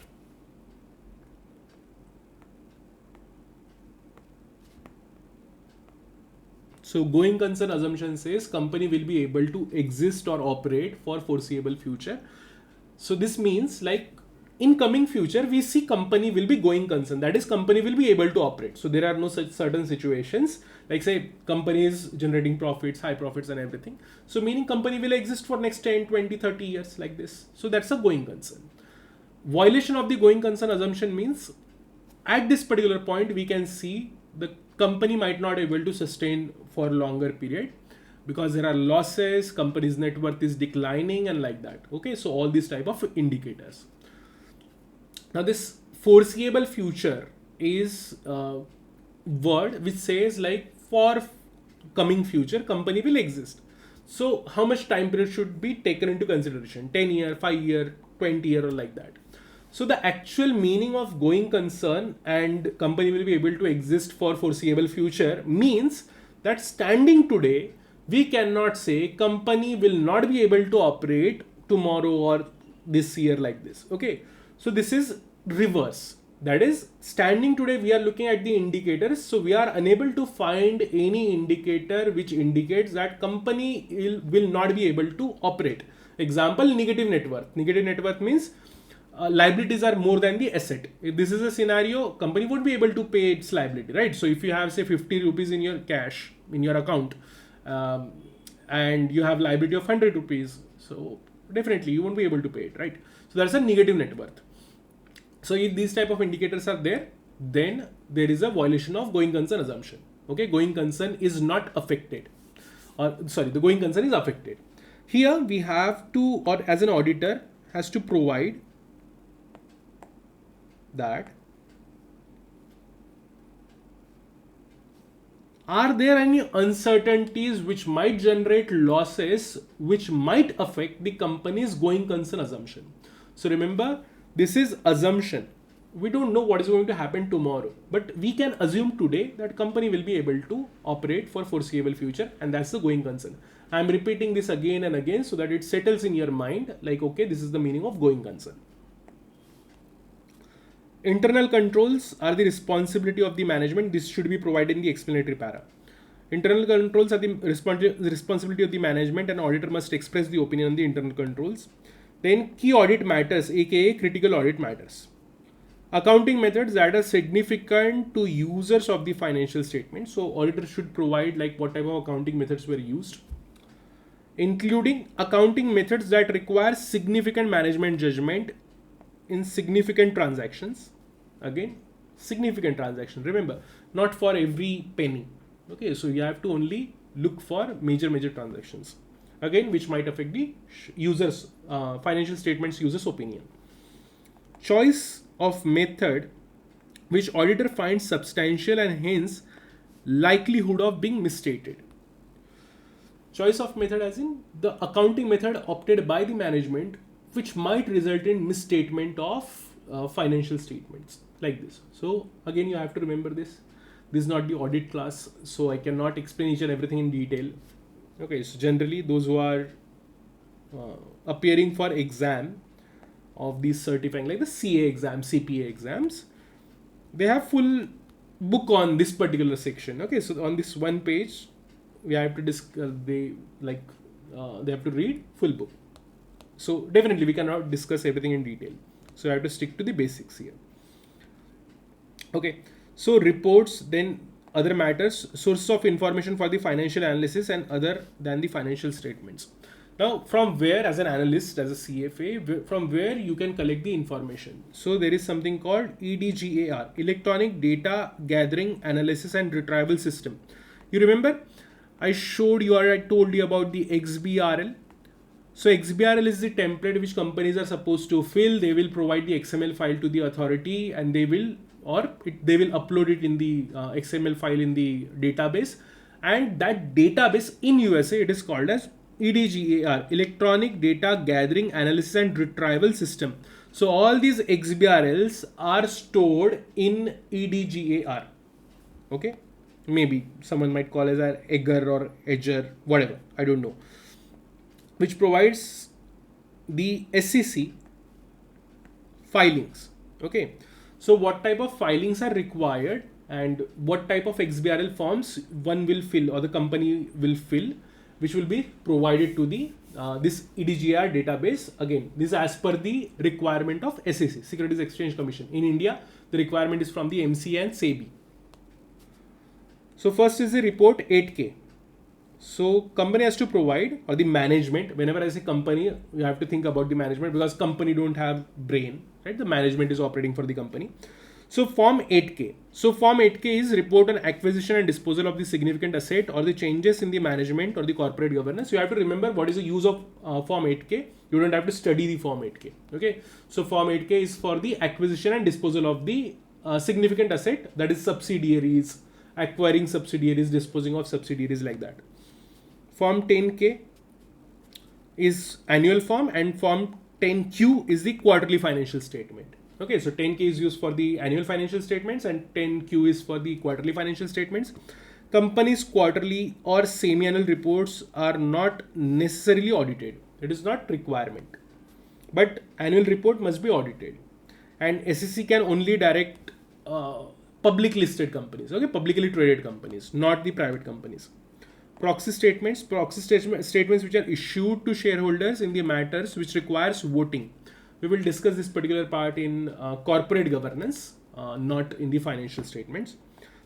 So going concern assumption says company will be able to exist or operate for foreseeable future. So this means like in coming future, we see company will be going concern. That is, company will be able to operate. So there are no such certain situations like, say, company is generating profits, high profits and everything. So meaning company will exist for next 10, 20, 30 years like this. So that's a going concern. Violation of the going concern assumption means at this particular point, we can see the company might not able to sustain for a longer period. because there are losses, company's net worth is declining and like that. Okay, so all these type of indicators. Now this foreseeable future is a word which says like for coming future company will exist. So how much time period should be taken into consideration? 10 year, 5 year, 20 year or like that. So the actual meaning of going concern and company will be able to exist for foreseeable future means that standing today, we cannot say company will not be able to operate tomorrow or this year like this. Okay. So this is reverse. That is, standing today, we are looking at the indicators. So we are unable to find any indicator which indicates that company will not be able to operate. Example, negative net worth. Negative net worth means liabilities are more than the asset. If this is a scenario, company won't be able to pay its liability, right? So if you have say 50 rupees in your cash, in your account, and you have liability of 100 rupees, so definitely you won't be able to pay it, right? So that's a negative net worth. So if these type of indicators are there, then there is a violation of going concern assumption. Okay, going concern is not affected, or sorry, the going concern is affected. Here we have to, or as an auditor has to provide that are there any uncertainties which might generate losses which might affect the company's going concern assumption. So remember, this is assumption. We don't know what is going to happen tomorrow, but we can assume today that company will be able to operate for foreseeable future, and that's the going concern. I'm repeating this again and again so that it settles in your mind like, okay, this is the meaning of going concern. Internal controls are the responsibility of the management. This should be provided in the explanatory para. Internal controls are the responsibility of the management, and auditor must express the opinion on the internal controls. Then key audit matters, aka critical audit matters. Accounting methods that are significant to users of the financial statement. So auditor should provide like what type of accounting methods were used, including accounting methods that require significant management judgment in significant transactions. Again, significant transaction. Remember, not for every penny. Okay, so you have to only look for major transactions. Again, which might affect the users, financial statements users' opinion. Choice of method which auditor finds substantial and hence likelihood of being misstated. Choice of method as in the accounting method opted by the management which might result in misstatement of financial statements like this. So again, you have to remember this. This is not the audit class, so I cannot explain each and everything in detail. Okay, so generally those who are appearing for exam of these certifying like the CA exam, CPA exams, they have full book on this particular section. Okay, so on this one page, we have to they have to read full book. So definitely we cannot discuss everything in detail. So I have to stick to the basics here. Okay, so reports, then other matters, sources of information for the financial analysis and other than the financial statements. Now, from where as an analyst, as a CFA, from where you can collect the information. So there is something called EDGAR, Electronic Data Gathering, Analysis and Retrieval System. You remember I showed you, or I told you about the Xbrl. So Xbrl is the template which companies are supposed to fill. They will provide the XML file to the authority, and they will upload it in the XML file in the database. And that database in USA, it is called as EDGAR, Electronic Data Gathering, Analysis and Retrieval System. So all these XBRLs are stored in EDGAR. Okay, maybe someone might call it as Egger or Edger, whatever, I don't know, which provides the SEC filings. Okay, so what type of filings are required and what type of XBRL forms one will fill or the company will fill, which will be provided to the this EDGAR database. Again, this is as per the requirement of SEC, Securities Exchange Commission. In India, the requirement is from the MCA and SEBI. So first is the report 8K. So company has to provide, or the management, whenever I say company, you have to think about the management because company don't have brain, right? The management is operating for the company. So Form 8K. So Form 8K is report on acquisition and disposal of the significant asset or the changes in the management or the corporate governance. You have to remember what is the use of Form 8K. You don't have to study the Form 8K. Okay. So Form 8K is for the acquisition and disposal of the significant asset, that is subsidiaries, acquiring subsidiaries, disposing of subsidiaries, like that. Form 10K is annual form, and Form 10Q is the quarterly financial statement. Okay, so 10K is used for the annual financial statements and 10Q is for the quarterly financial statements. Companies' quarterly or semi-annual reports are not necessarily audited. It is not requirement. But annual report must be audited. And SEC can only direct public listed companies, okay, publicly traded companies, not the private companies. Proxy statements which are issued to shareholders in the matters which requires voting. We will discuss this particular part in corporate governance, not in the financial statements.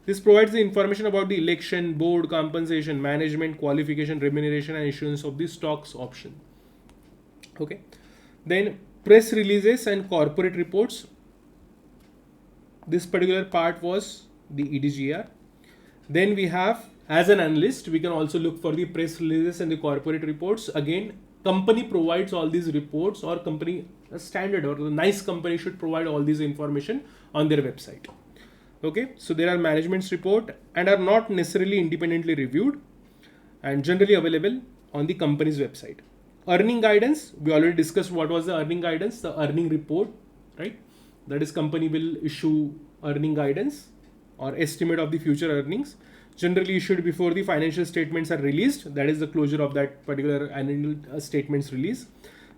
This provides the information about the election, board, compensation, management, qualification, remuneration, and issuance of the stocks option. Okay. Then press releases and corporate reports. This particular part was the EDGR. Then we have, as an analyst, we can also look for the press releases and the corporate reports. Again, company provides all these reports, or company, a standard or a nice company should provide all this information on their website. Okay, so there are management's report and are not necessarily independently reviewed and generally available on the company's website. Earning guidance, we already discussed what was the earning guidance, the earning report, right? That is, company will issue earning guidance or estimate of the future earnings, generally issued before the financial statements are released. That is the closure of that particular annual statements release.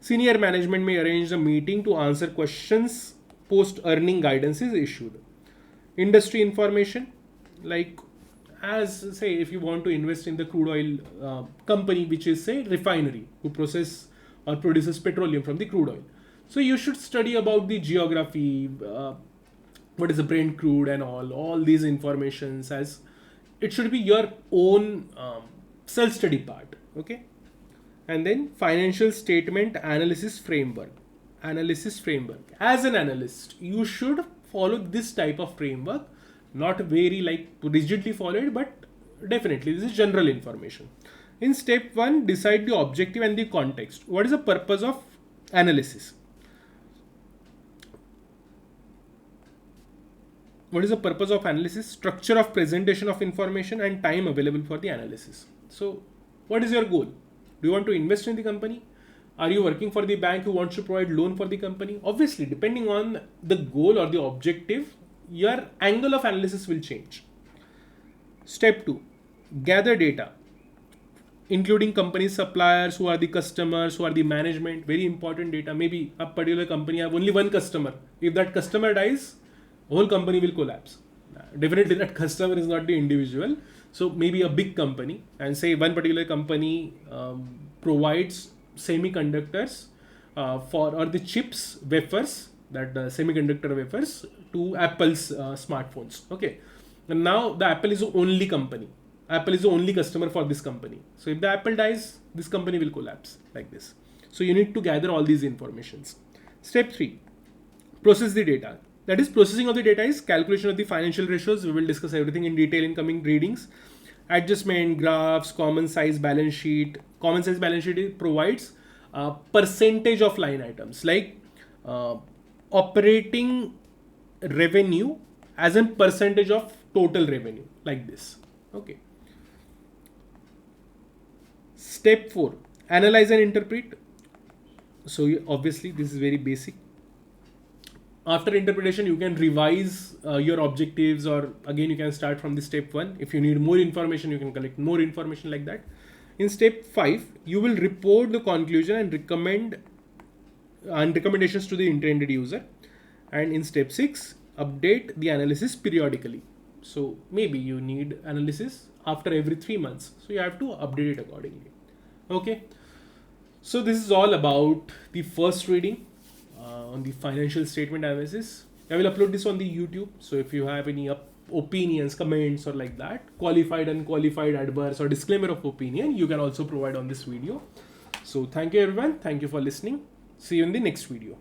Senior management may arrange a meeting to answer questions post earning guidance is issued. Industry information, like, as say, if you want to invest in the crude oil company, which is, say, refinery, who process or produces petroleum from the crude oil. So you should study about the geography, what is the Brent crude and all these informations, as it should be your own self-study part. Okay. And then financial statement analysis framework. As an analyst, you should follow this type of framework, not very like rigidly followed, but definitely this is general information. In step 1, decide the objective and the context. What is the purpose of analysis? What is the purpose of analysis? Structure of presentation of information and time available for the analysis. So what is your goal? Do you want to invest in the company? Are you working for the bank who wants to provide loan for the company? Obviously, depending on the goal or the objective, your angle of analysis will change. Step 2, gather data, including company suppliers, who are the customers, who are the management, very important data. Maybe a particular company have only one customer. If that customer dies, whole company will collapse. Definitely that customer is not the individual. So maybe a big company, and say one particular company provides semiconductors or the chips, wafers, that semiconductor wafers to Apple's smartphones. Okay. And now the Apple is the only company. Apple is the only customer for this company. So if the Apple dies, this company will collapse, like this. So you need to gather all these informations. Step 3, process the data. That is, processing of the data is calculation of the financial ratios. We will discuss everything in detail in coming readings. Adjustment, graphs, common size balance sheet. Common size balance sheet provides percentage of line items, like operating revenue as a percentage of total revenue, like this. Okay. Step 4, analyze and interpret. So obviously this is very basic. After interpretation, you can revise your objectives, or again you can start from the step 1. If you need more information, you can collect more information, like that. In step 5, you will report the conclusion and recommendations to the intended user. And in step 6, update the analysis periodically. So maybe you need analysis after every 3 months. So you have to update it accordingly. Okay. So this is all about the first reading on the financial statement analysis. I will upload this on the YouTube. So if you have any opinions, comments, or like that, qualified, unqualified, adverse, or disclaimer of opinion, you can also provide on this video. So thank you everyone. Thank you for listening. See you in the next video.